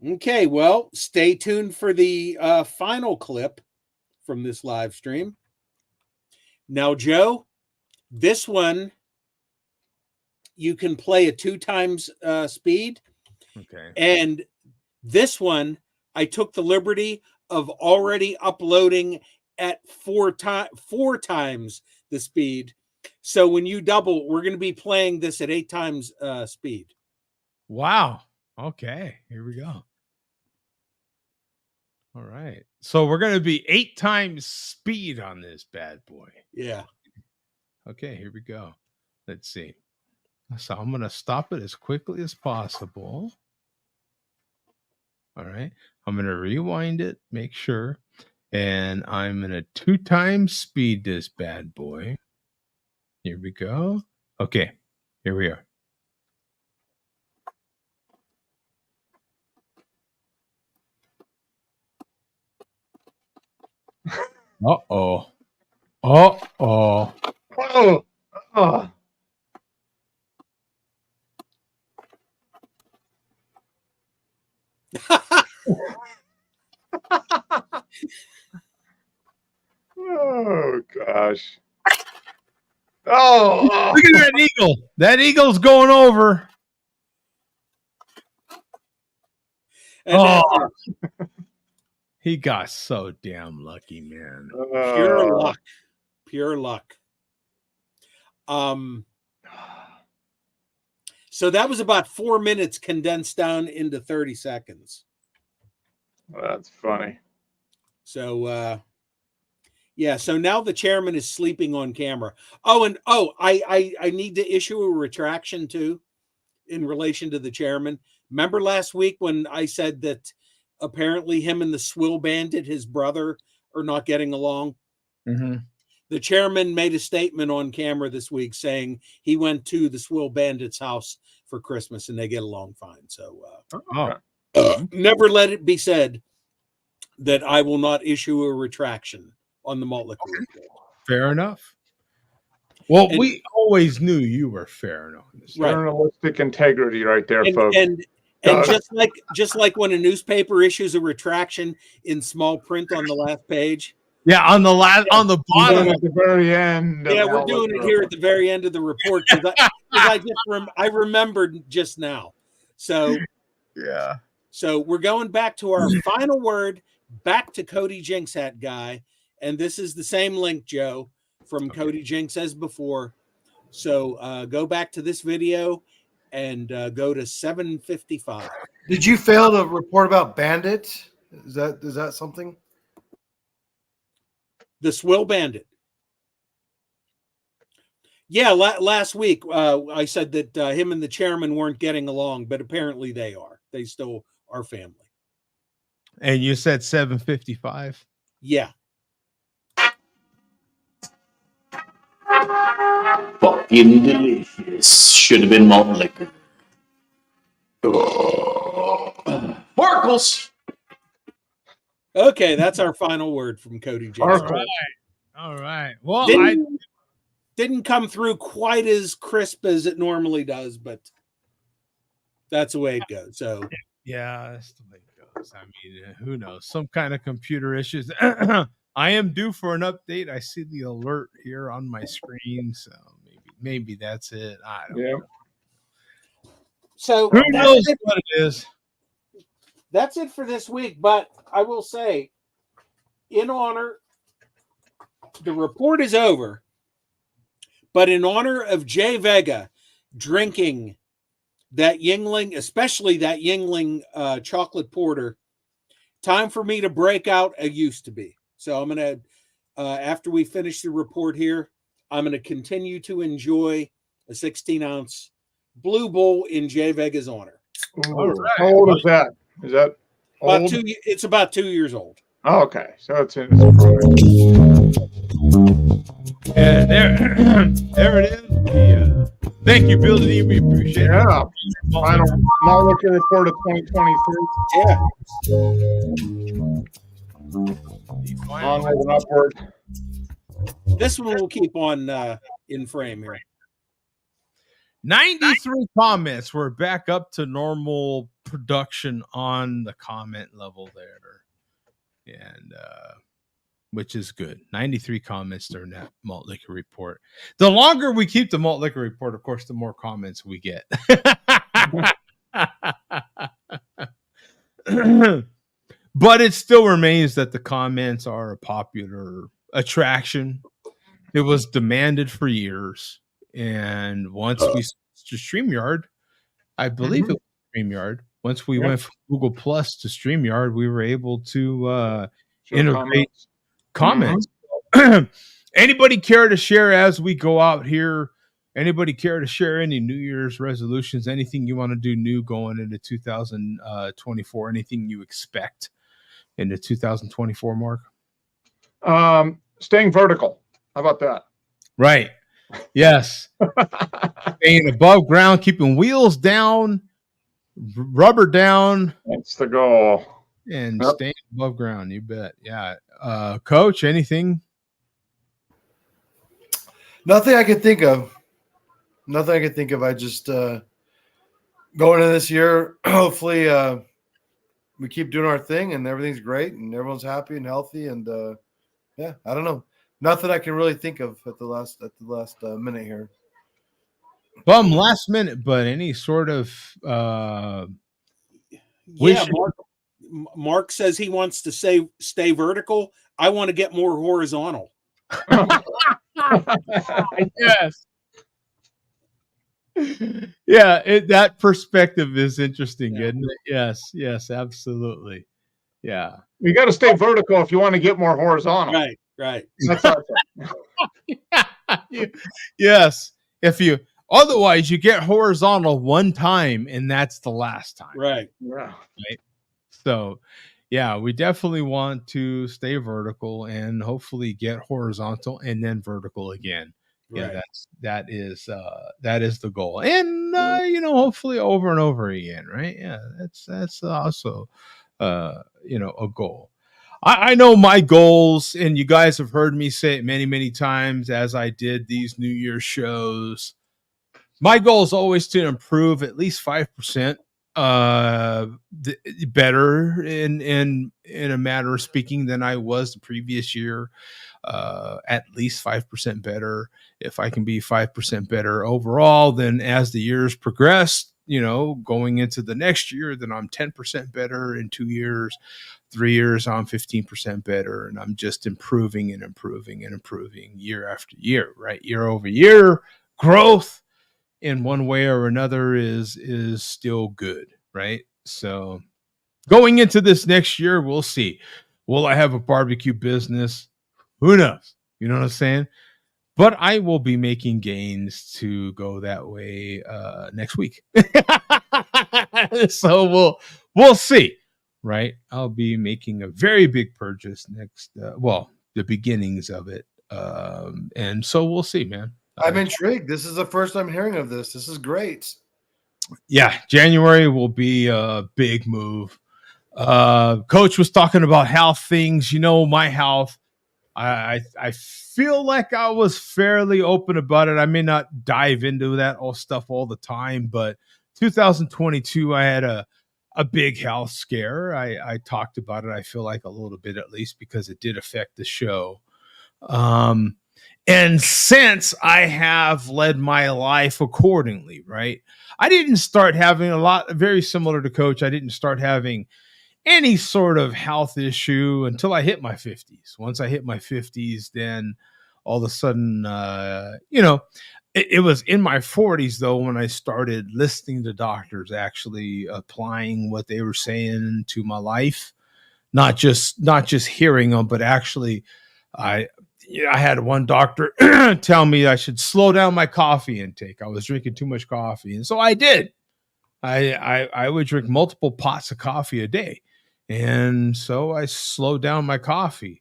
Okay, well, stay tuned for the final clip from this live stream. Now, Joe, This one, you can play at 2 times speed. Okay. And this one, I took the liberty of already uploading at 4 times the speed. So when you double, we're going to be playing this at 8 times speed. Wow. Okay. Here we go. All right. So we're going to be 8 times speed on this bad boy. Yeah. Okay. Here we go. Let's see. So I'm going to stop it as quickly as possible. All right. I'm going to rewind it, make sure. And I'm going to 2 times speed this bad boy. Here we go. Okay. Here we are. Uh-oh. Uh-oh. Oh, oh. Oh gosh. Oh, Look at that eagle. That eagle's going over. And Oh. He got so damn lucky, man. pure luck. Pure luck. So that was about 4 minutes condensed down into 30 seconds. That's funny. So yeah, so now the chairman is sleeping on camera. I need to issue a retraction too in relation to the chairman. Remember last week when I said that apparently him and the Swill Bandit, his brother, are not getting along? Mm-hmm. The chairman made a statement on camera this week saying he went to the Swill Bandit's house for Christmas and they get along fine. So never let it be said that I will not issue a retraction on the malt liquor report. Fair enough. Well, we always knew you were fair enough. Right. Journalistic integrity right there, folks. And just like when a newspaper issues a retraction in small print on the last page. Yeah, on the bottom at the very end. Yeah, we're doing it here at the very end of the report because I remembered just now. So yeah. So we're going back to our final word, back to Cody Jinks Hat Guy, and this is the same link, Joe, from Cody Jinks as before. So go back to this video and go to 755. Did you fail to report about bandits? Is that something? The Swill Bandit. Yeah, last week I said that him and the chairman weren't getting along, but apparently they are. They still are family. And you said 755? Yeah. Fucking delicious. Should have been malt liquor. Oh. Sparkles. Okay, that's our final word from Cody Jinks. All right. Well, didn't come through quite as crisp as it normally does, but that's the way it goes. So yeah, that's the way it goes. I mean, who knows? Some kind of computer issues. I am due for an update. I see the alert here on my screen, so maybe that's it. I don't know. So who knows what it is? That's it for this week. But I will say, in honor, the report is over. But in honor of Jay Vega drinking that Yingling, especially that Yingling chocolate porter, time for me to break out a used to be. So I'm going to, after we finish the report here, I'm going to continue to enjoy a 16-ounce Blue Bull in Jay Vega's honor. All right. How old is that? Is that old? It's about 2 years old. Oh, okay. So it's in its Yeah, there it is. Thank you, Bill D. We appreciate it. Yeah. Final malt liquor report of 2023. Yeah. Onward and upward. This one will keep on in frame here. 93 comments. We're back up to normal production on the comment level there. And which is good. 93 comments during that malt liquor report. The longer we keep the malt liquor report, of course, the more comments we get. But it still remains that the comments are a popular attraction. It was demanded for years. And once we switched to StreamYard, I believe it was StreamYard. Once we went from Google Plus to StreamYard, we were able to integrate comments. Anybody care to share as we go out here? Anybody care to share any New Year's resolutions? Anything you want to do new going into 2024? Anything you expect into 2024, Mark? Staying vertical. How about that? Right. Yes. Staying above ground, keeping wheels down, rubber down. That's the goal. And staying above ground, you bet. Yeah. Coach, anything? Nothing I can think of. Nothing I can think of. I just going into this year, hopefully we keep doing our thing and everything's great and everyone's happy and healthy. And yeah, I don't know. Nothing I can really think of at the last minute here. Last minute, but any sort of Mark says he wants to stay vertical. I want to get more horizontal. Yes. Yeah, that perspective is interesting, isn't it? Yes, absolutely. Yeah. You got to stay vertical if you want to get more horizontal. Right. That's our thing. Yes. Otherwise you get horizontal one time and that's the last time. Right. Yeah. Right. So yeah, we definitely want to stay vertical and hopefully get horizontal and then vertical again. Yeah, right. that is the goal. And hopefully over and over again, right? Yeah, that's also a goal. I know my goals, and you guys have heard me say it many, many times as I did these New Year's shows. My goal is always to improve at least 5% better in a matter of speaking than I was the previous year. At least 5% better. If I can be 5% better overall, then as the years progress, going into the next year, then I'm 10% better. In 2 years, 3 years, I'm 15% better. And I'm just improving and improving and improving year after year, right? Year over year, growth in one way or another is still good, right? So going into this next year, we'll see. Will I have a barbecue business? Who knows? You know what I'm saying? But I will be making gains to go that way next week. So we'll see, right? I'll be making a very big purchase next. The beginnings of it, and so we'll see, man. I'm intrigued. This is the first I'm hearing of this. This is great. Yeah, January will be a big move. Coach was talking about health things. My health. I feel like I was fairly open about it. I may not dive into that stuff all the time, but 2022, I had a big health scare. I talked about it, I feel like a little bit at least, because it did affect the show. And since I have led my life accordingly, right? I didn't start having very similar to Coach. I didn't start having any sort of health issue until I hit my 50s. Once I hit my 50s, then all of a sudden, it was in my 40s though when I started listening to doctors actually applying what they were saying to my life, not just hearing them, but actually, I had one doctor tell me I should slow down my coffee intake. I was drinking too much coffee, and so I did. I would drink multiple pots of coffee a day. And so I slowed down my coffee,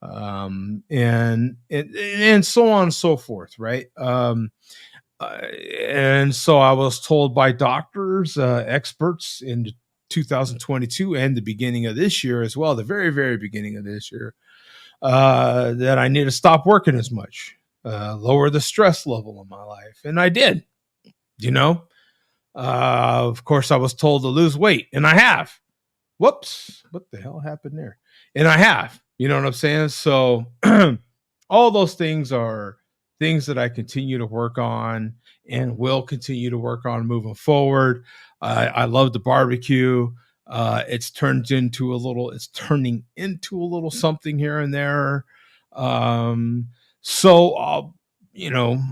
and so on and so forth. Right. And so I was told by doctors, experts in 2022 and the beginning of this year as well, the very, very beginning of this year, that I need to stop working as much, lower the stress level in my life. And I did, of course I was told to lose weight, and I have. Whoops, what the hell happened there? And I have. You know what I'm saying? So all those things are things that I continue to work on and will continue to work on moving forward. I love the barbecue. It's turning into a little something here and there. So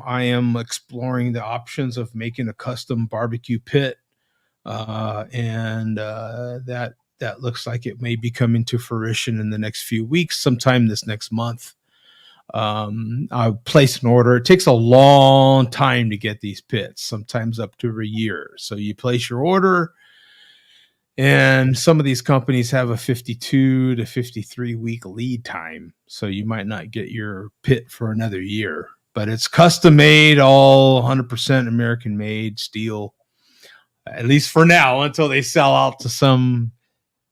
I am exploring the options of making a custom barbecue pit. And that looks like it may be coming to fruition in the next few weeks, sometime this next month. I'll place an order. It takes a long time to get these pits, sometimes up to a year. So you place your order, and some of these companies have a 52 to 53 week lead time. So you might not get your pit for another year, but it's custom made, all 100% American made steel, at least for now, until they sell out to some.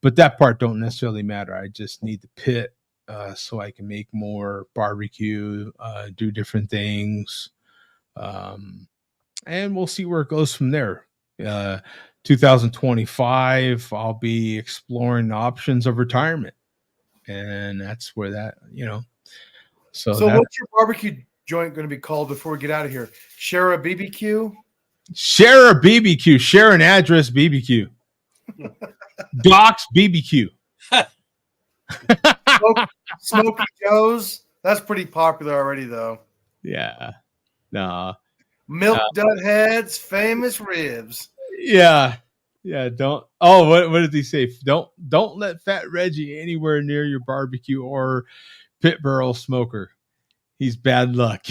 But that part don't necessarily matter. I just need the pit so I can make more barbecue, do different things, and we'll see where it goes from there. 2025, I'll be exploring the options of retirement, and that's where that. So what's your barbecue joint going to be called before we get out of here? Share a BBQ? Share a BBQ. Share an address BBQ. Doc's BBQ. Smoky Joe's. That's pretty popular already, though. Yeah. No. Milk Dud Heads, famous ribs. Yeah. Yeah. Don't. Oh, what did he say? Don't let Fat Reggie anywhere near your barbecue or pit barrel smoker. He's bad luck.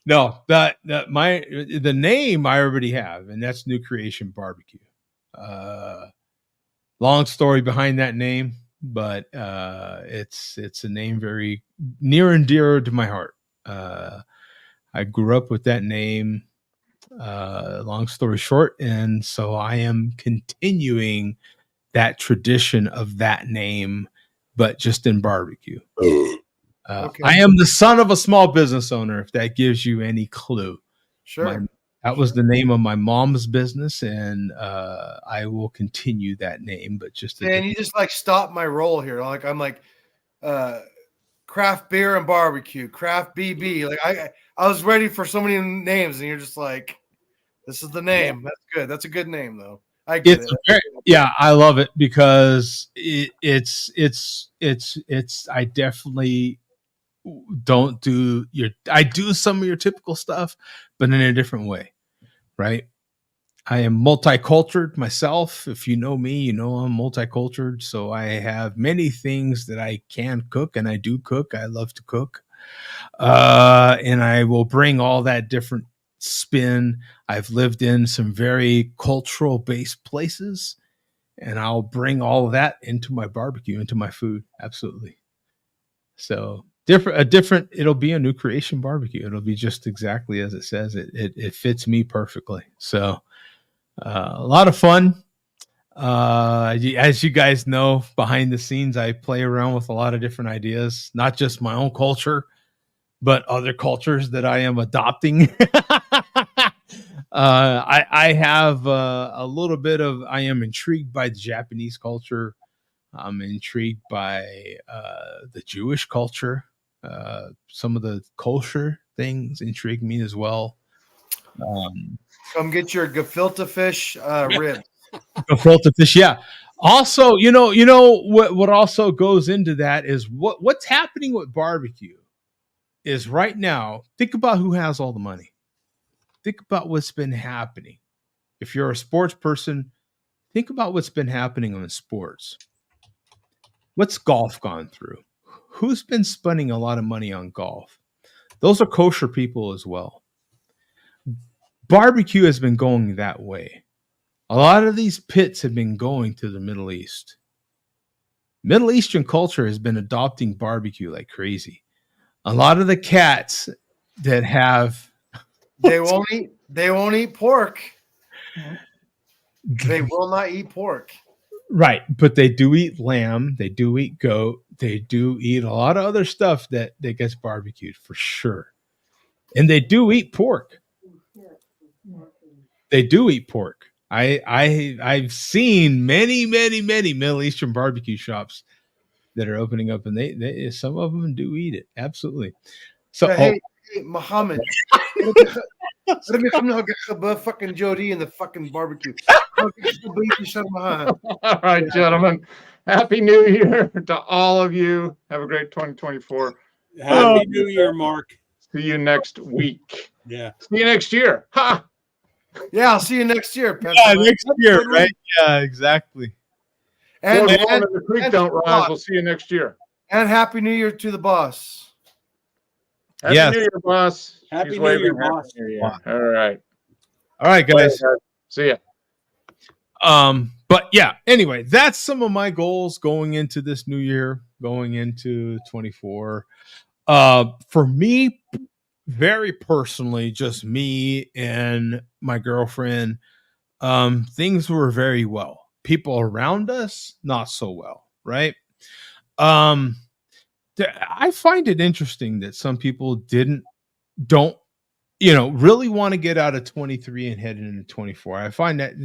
No, the name I already have, and that's New Creation Barbecue. Long story behind that name, but it's a name very near and dear to my heart. I grew up with that name. Long story short, and so I am continuing that tradition of that name, but just in barbecue. Okay. I am the son of a small business owner, if that gives you any clue. Sure. That was the name of my mom's business, and I will continue that name, but just you just like stop my roll here. Like I'm like craft beer and barbecue, craft BB. Like I was ready for so many names, and you're just like, this is the name. Yeah. That's good. That's a good name, though. I get it. Yeah, I love it because it's I definitely don't do I do some of your typical stuff, but in a different way, right? I am multicultural myself. If you know me, you know I'm multicultural. So I have many things that I can cook, and I do cook. I love to cook. And I will bring all that different spin. I've lived in some very cultural based places, and I'll bring all of that into my barbecue, into my food. Absolutely. So it'll be a New Creation Barbecue. It'll be just exactly as it says. It fits me perfectly. So a lot of fun. As you guys know, behind the scenes, I play around with a lot of different ideas, not just my own culture, but other cultures that I am adopting. I have a little bit of, I am intrigued by the Japanese culture. I'm intrigued by the Jewish culture. Some of the kosher things intrigue me as well. Come get your gefilte fish ribs. Gefilte fish, yeah. Also, what also goes into that is what's happening with barbecue is right now. Think about who has all the money. Think about what's been happening. If you're a sports person, think about what's been happening in sports. What's golf gone through? Who's been spending a lot of money on golf? Those are kosher people as well. Barbecue has been going that way. A lot of these pits have been going to the Middle East. Middle Eastern culture has been adopting barbecue like crazy. A lot of the cats that have they won't eat pork. They will not eat pork. Right, but they do eat lamb, they do eat goat, they do eat a lot of other stuff that gets barbecued for sure. And they do eat pork. They do eat pork. I've seen many Middle Eastern barbecue shops that are opening up, and they some of them do eat it. Absolutely. So Hey, Muhammad. Let me come now, fucking Jody in the fucking barbecue. All right, gentlemen. Happy New Year to all of you. Have a great 2024. Happy New Year, Mark. See you next week. Yeah. See you next year. Ha! Yeah, I'll see you next year. yeah, next year, right? Yeah, exactly. And And the creek don't rise. We'll see you next year. And Happy New Year to the boss. Happy Yes. New Year, boss. Happy She's New waving. Year, Happy boss. New Year. All right. All right, guys. See ya. But yeah, anyway, that's some of my goals going into this new year, going into 24. For me, very personally, just me and my girlfriend, things were very well. People around us, not so well, right? I find it interesting that some people don't really want to get out of 23 and head into 24. I find that,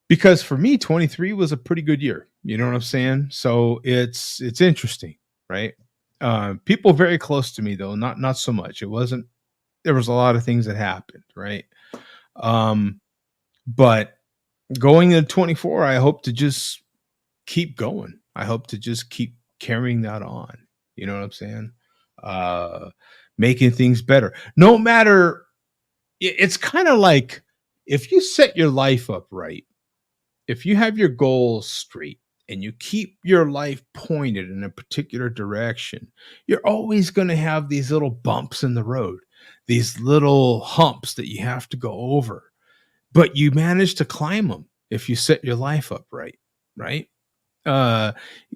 because for me, 23 was a pretty good year. You know what I'm saying? So it's interesting, right? People very close to me though, not so much. There was a lot of things that happened, right? But going into 24, I hope to just keep going. I hope to just keep carrying that on. You know what I'm saying? Making things better. No matter, it's kind of like if you set your life up right, if you have your goals straight and you keep your life pointed in a particular direction, you're always going to have these little bumps in the road, these little humps that you have to go over. But you manage to climb them if you set your life up right, right?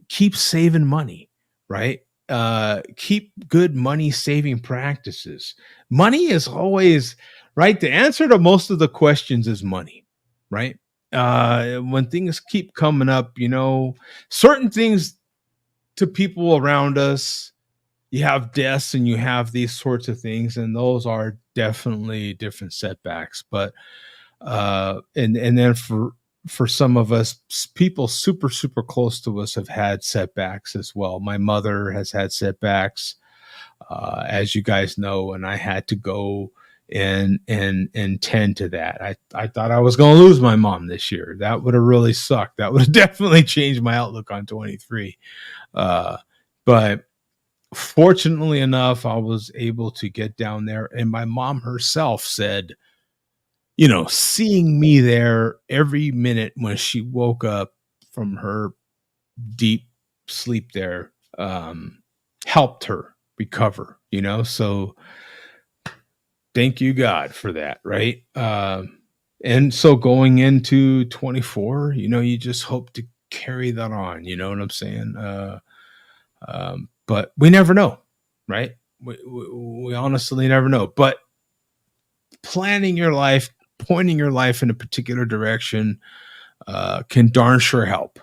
Keep saving money, right? Keep good money saving practices. Money is always right. The answer to most of the questions is money, right? When things keep coming up, certain things to people around us, you have deaths and you have these sorts of things, and those are definitely different setbacks. But and then for some of us, people super, super close to us have had setbacks as well. My mother has had setbacks, as you guys know, and I had to go and tend to that. I thought I was going to lose my mom this year. That would have really sucked. That would have definitely changed my outlook on 23. But fortunately enough, I was able to get down there, and my mom herself said, seeing me there every minute when she woke up from her deep sleep there, helped her recover, so thank you, God, for that. Right. And so going into 24, you just hope to carry that on, you know what I'm saying? But we never know, right? We honestly never know, but planning your life, pointing your life in a particular direction, can darn sure help.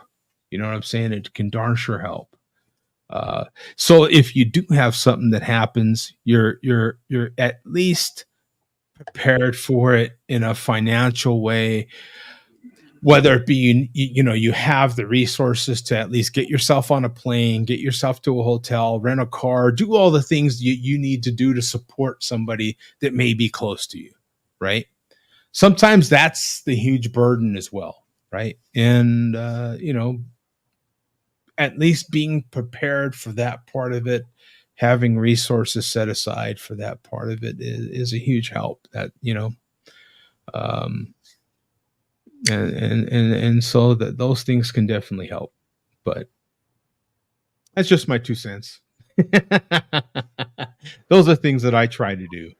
You know what I'm saying? It can darn sure help. So if you do have something that happens, you're at least prepared for it in a financial way, whether it be, you have the resources to at least get yourself on a plane, get yourself to a hotel, rent a car, do all the things you need to do to support somebody that may be close to you, right? Sometimes that's the huge burden as well, right? And, at least being prepared for that part of it, having resources set aside for that part of it is a huge help. That, and so that those things can definitely help. But that's just my 2 cents. Those are things that I try to do.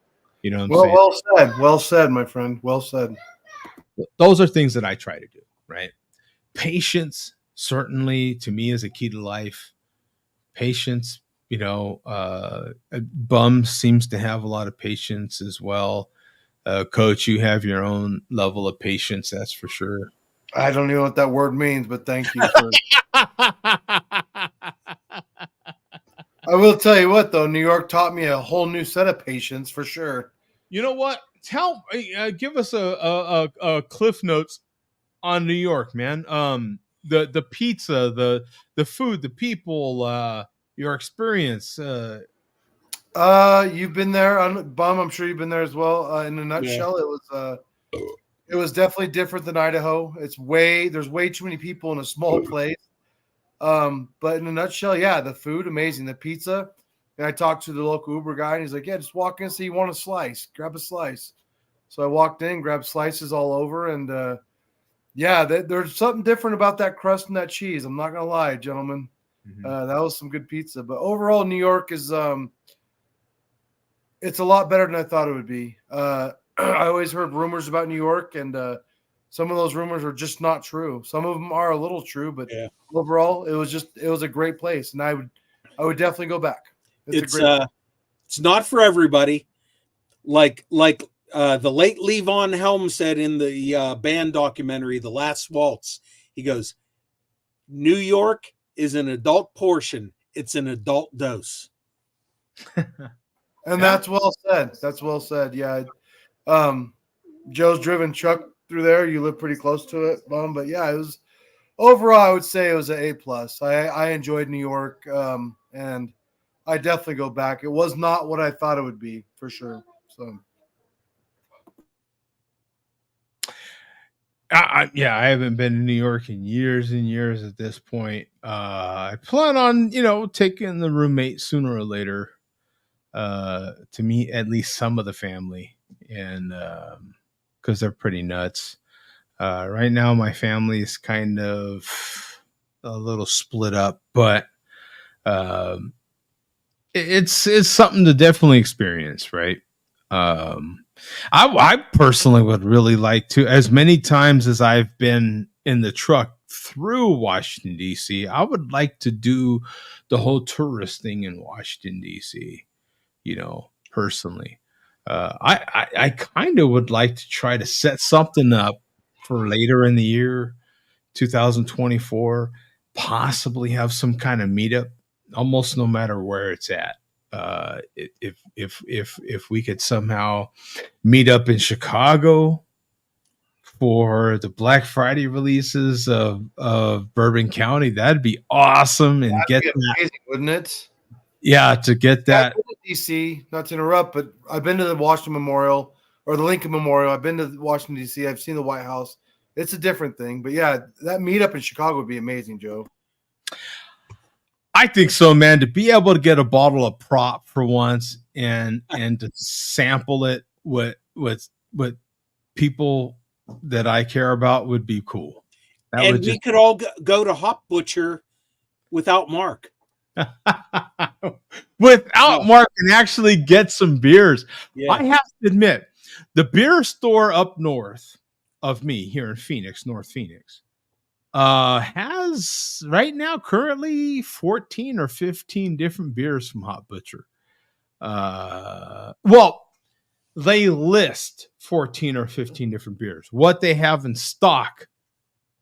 You know what I'm saying? Well said. Well said, my friend. Well said. Those are things that I try to do, right? Patience, certainly, to me, is a key to life. Patience, Bum seems to have a lot of patience as well. Coach, you have your own level of patience, that's for sure. I don't know what that word means, but thank you. I will tell you what, though, New York taught me a whole new set of patience for sure. You know what? Give us a cliff notes on New York, man. the pizza, the food, the people, your experience. You've been there, Bum. I'm sure you've been there as well. In a nutshell, it was definitely different than Idaho. There's way too many people in a small place. But in a nutshell, yeah, the food amazing, the pizza. And I talked to the local Uber guy, and he's like, "Yeah, just walk in and say you want a slice, grab a slice." So I walked in, grabbed slices all over, and yeah, there's something different about that crust and that cheese. I'm not gonna lie, gentlemen. That was some good pizza. But overall, New York is it's a lot better than I thought it would be. I always heard rumors about New York, and some of those rumors are just not true. Some of them are a little true, but overall, it was a great place, and I would definitely go back. It's not for everybody. Like the late Levon Helm said in the band documentary, The Last Waltz, he goes, New York is an adult portion. It's an adult dose. And that's well said. That's well said. Yeah. Joe's driven truck through there. You live pretty close to it, Bum. But yeah, it was overall, I would say it was an A+. I enjoyed New York, and I definitely go back. It was not what I thought it would be, for sure. So I haven't been to New York in years and years at this point. I plan on, taking the roommate sooner or later to meet at least some of the family, and because they're pretty nuts. Right now, my family is kind of a little split up, but it's something to definitely experience, right? I personally would really like to, as many times as I've been in the truck through Washington, D.C., I would like to do the whole tourist thing in Washington, D.C., personally. I kind of would like to try to set something up for later in the year, 2024, possibly have some kind of meetup, almost no matter where it's at. If we could somehow meet up in Chicago for the Black Friday releases of Bourbon County, that'd be awesome. And that'd be amazing, wouldn't it? Yeah, to get that. I've been to DC, not to interrupt, but I've been to the Washington Memorial or the Lincoln Memorial. I've been to Washington, D.C. I've seen the White House. It's a different thing. But yeah, that meetup in Chicago would be amazing, Joe. I think so, man. To be able to get a bottle of prop for once and to sample it with people that I care about would be cool. We could all go to Hop Butcher without Mark. Mark, and actually get some beers. Yeah. I have to admit, the beer store up north of me here in Phoenix, North Phoenix, has right now currently 14 or 15 different beers from Hop Butcher. Well, they list 14 or 15 different beers. What they have in stock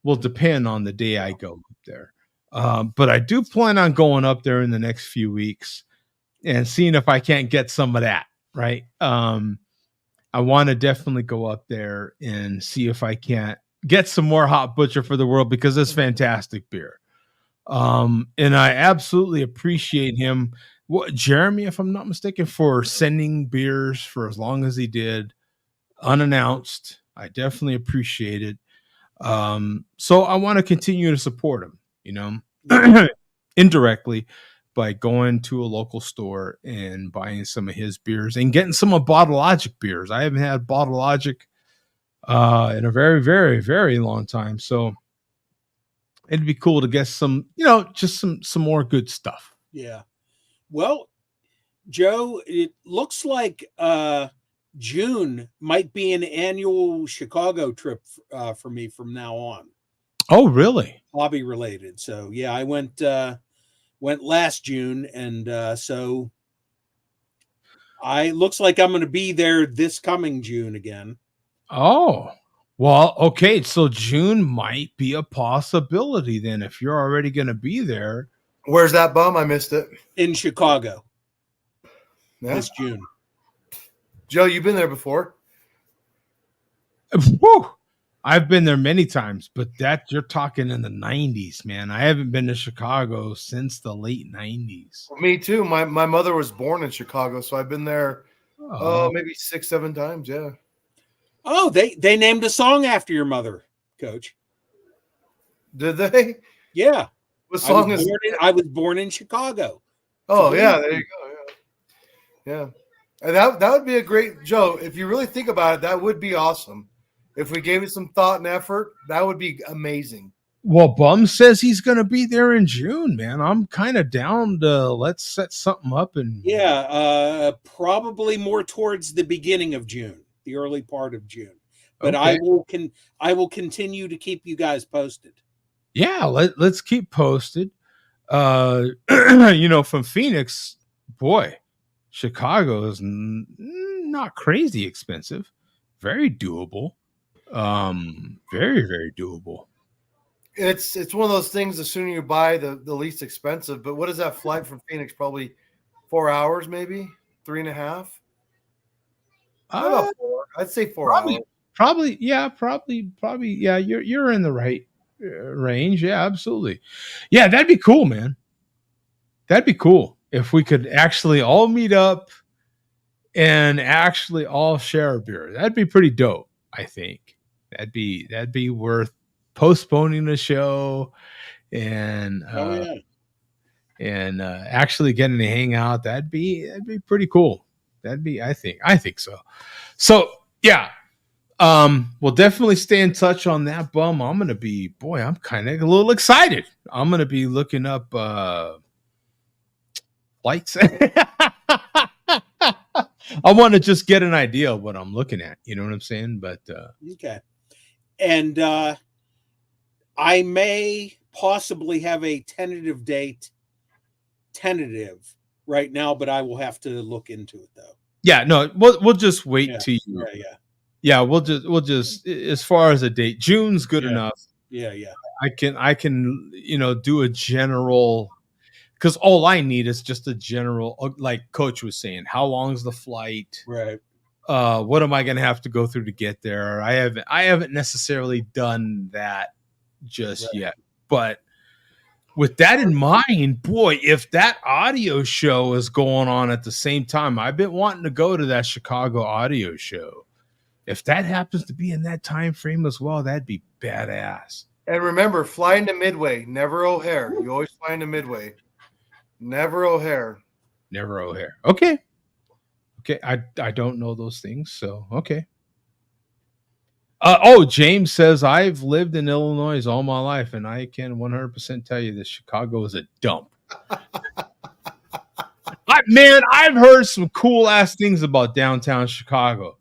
will depend on the day I go up there. But I do plan on going up there in the next few weeks and seeing if I can't get some of that, right? I want to definitely go up there and see if I can't get some more Hop Butcher for the world, because it's fantastic beer. And I absolutely appreciate him, Jeremy, if I'm not mistaken, for sending beers for as long as he did, unannounced. I definitely appreciate it. So I want to continue to support him, indirectly by going to a local store and buying some of his beers and getting some of Bottle Logic beers. I haven't had Bottle Logic in a very, very, very long time. So it'd be cool to get some, just some more good stuff. Yeah. Well, Joe, it looks like June might be an annual Chicago trip for me from now on. Oh, really? Hobby related. So yeah, I went last June, and so looks like I'm going to be there this coming June again. Oh, well, okay. So June might be a possibility then, if you're already going to be there. Where's that, Bum? I missed it. In Chicago. Yeah. This June. Joe, you've been there before. Woo! I've been there many times, but that you're talking in the 90s, man. I haven't been to Chicago since the late 90s. Me too. My mother was born in Chicago, so I've been there maybe 6, 7 times. Yeah. Oh, they named a song after your mother, Coach. Did they? Yeah. What song is? I was born in Chicago. Oh yeah, there you go. Yeah. And that would be a great, Joe. If you really think about it, that would be awesome. If we gave it some thought and effort, that would be amazing. Well, Bum says he's going to be there in June, man. I'm kind of down to let's set something up. And probably more towards the beginning of June, the early part of June. But Okay. I will continue to keep you guys posted. Yeah, let's keep posted. From Phoenix, boy, Chicago is not crazy expensive, very doable. Very, very doable. It's one of those things. The sooner you buy, the least expensive. But what is that flight from Phoenix? Probably 4 hours, maybe 3.5. About 4. I'd say 4 hours. Probably. Yeah. You're in the right range. Yeah, absolutely. Yeah, that'd be cool, man. That'd be cool if we could actually all meet up and actually all share a beer. That'd be pretty dope. I think that'd be worth postponing the show and actually getting to hang out. That'd be pretty cool. I think so. So yeah, we'll definitely stay in touch on that, Bum. I'm kind of a little excited. I'm gonna be looking up flights. I want to just get an idea of what I'm looking at. You know what I'm saying? But okay. And I may possibly have a tentative date right now, but I will have to look into it though. Yeah, no, we'll just wait till you. Yeah, we'll just as far as a date, June's good enough. Yeah. I can do a general, because all I need is just a general, like Coach was saying, how long's the flight? Right. What am I going to have to go through to get there? I haven't necessarily done that just yet, but with that in mind, boy, if that audio show is going on at the same time, I've been wanting to go to that Chicago audio show. If that happens to be in that time frame as well, that'd be badass. And remember, fly into Midway, never O'Hare. You always fly into Midway. Never O'Hare. Never O'Hare. Okay. I don't know those things, so okay. James says I've lived in Illinois all my life, and I can 100% tell you that Chicago is a dump. I've heard some cool ass things about downtown Chicago.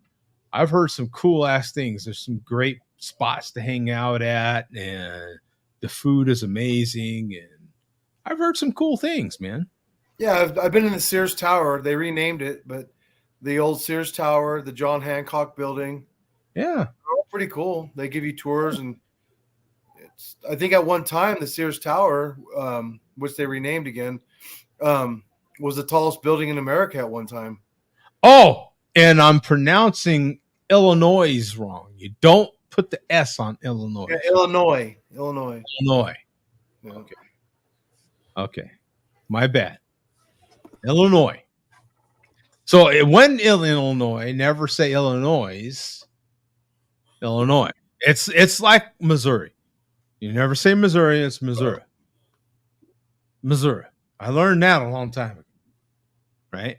I've heard some cool ass things. There's some great spots to hang out at, and the food is amazing, and I've heard some cool things, man. Yeah, I've been in the Sears Tower. They renamed it, but the old Sears Tower, the John Hancock building. Yeah. They're all pretty cool. They give you tours, and I think at one time the Sears Tower, which they renamed again, was the tallest building in America at one time. Oh, and I'm pronouncing Illinois wrong. You don't put the S on Illinois. Yeah, Illinois. Yeah, okay. My bad. Illinois. So when Illinois, never say Illinois. Illinois. It's like Missouri. You never say Missouri, it's Missouri. Missouri. I learned that a long time ago. Right?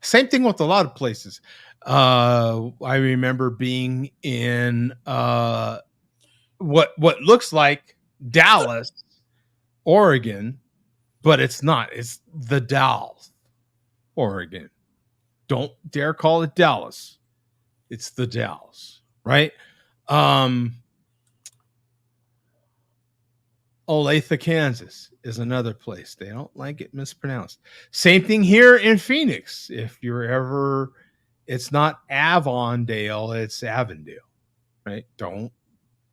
Same thing with a lot of places. I remember being in what looks like Dallas, Oregon, but it's not. It's the Dalles, Oregon. Don't dare call it Dallas. It's the Dalles, right? Olathe, Kansas is another place. They don't like it mispronounced. Same thing here in Phoenix. If you're ever, it's not Avondale, it's Avondale, right? Don't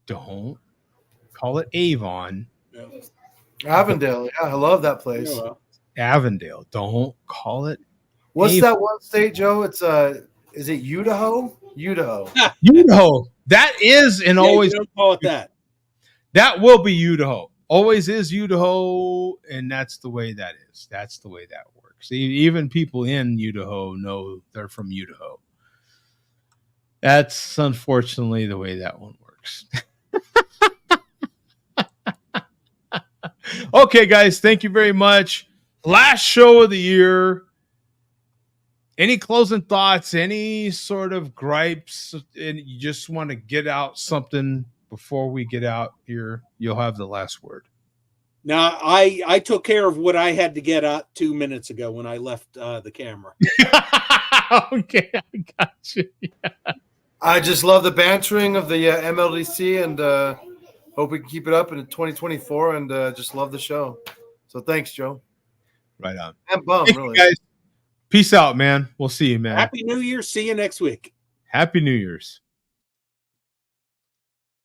call it Avon. Avondale. Yeah, I love that place. Avondale. Don't call it. What's that one state, Joe? It's is it Idaho? Idaho. Idaho. That is and Yeah, always you don't call it that. that will be Idaho. Always is Idaho, and that's the way that is. That's the way that works. Even people in Idaho know they're from Idaho. That's unfortunately the way that one works. Okay, guys, thank you very much. Last show of the year. Any closing thoughts? Any sort of gripes? And you just want to get out something before we get out here? You'll have the last word. Now, I took care of what I had to get out 2 minutes ago when I left the camera. Okay, I got you. I just love the bantering of the MLDC and hope we can keep it up in 2024 and just love the show. So thanks, Joe. Right on. And Bum, Thank really. you guys. Peace out, man. We'll see you, man. Happy New Year. See you next week. Happy New Year's.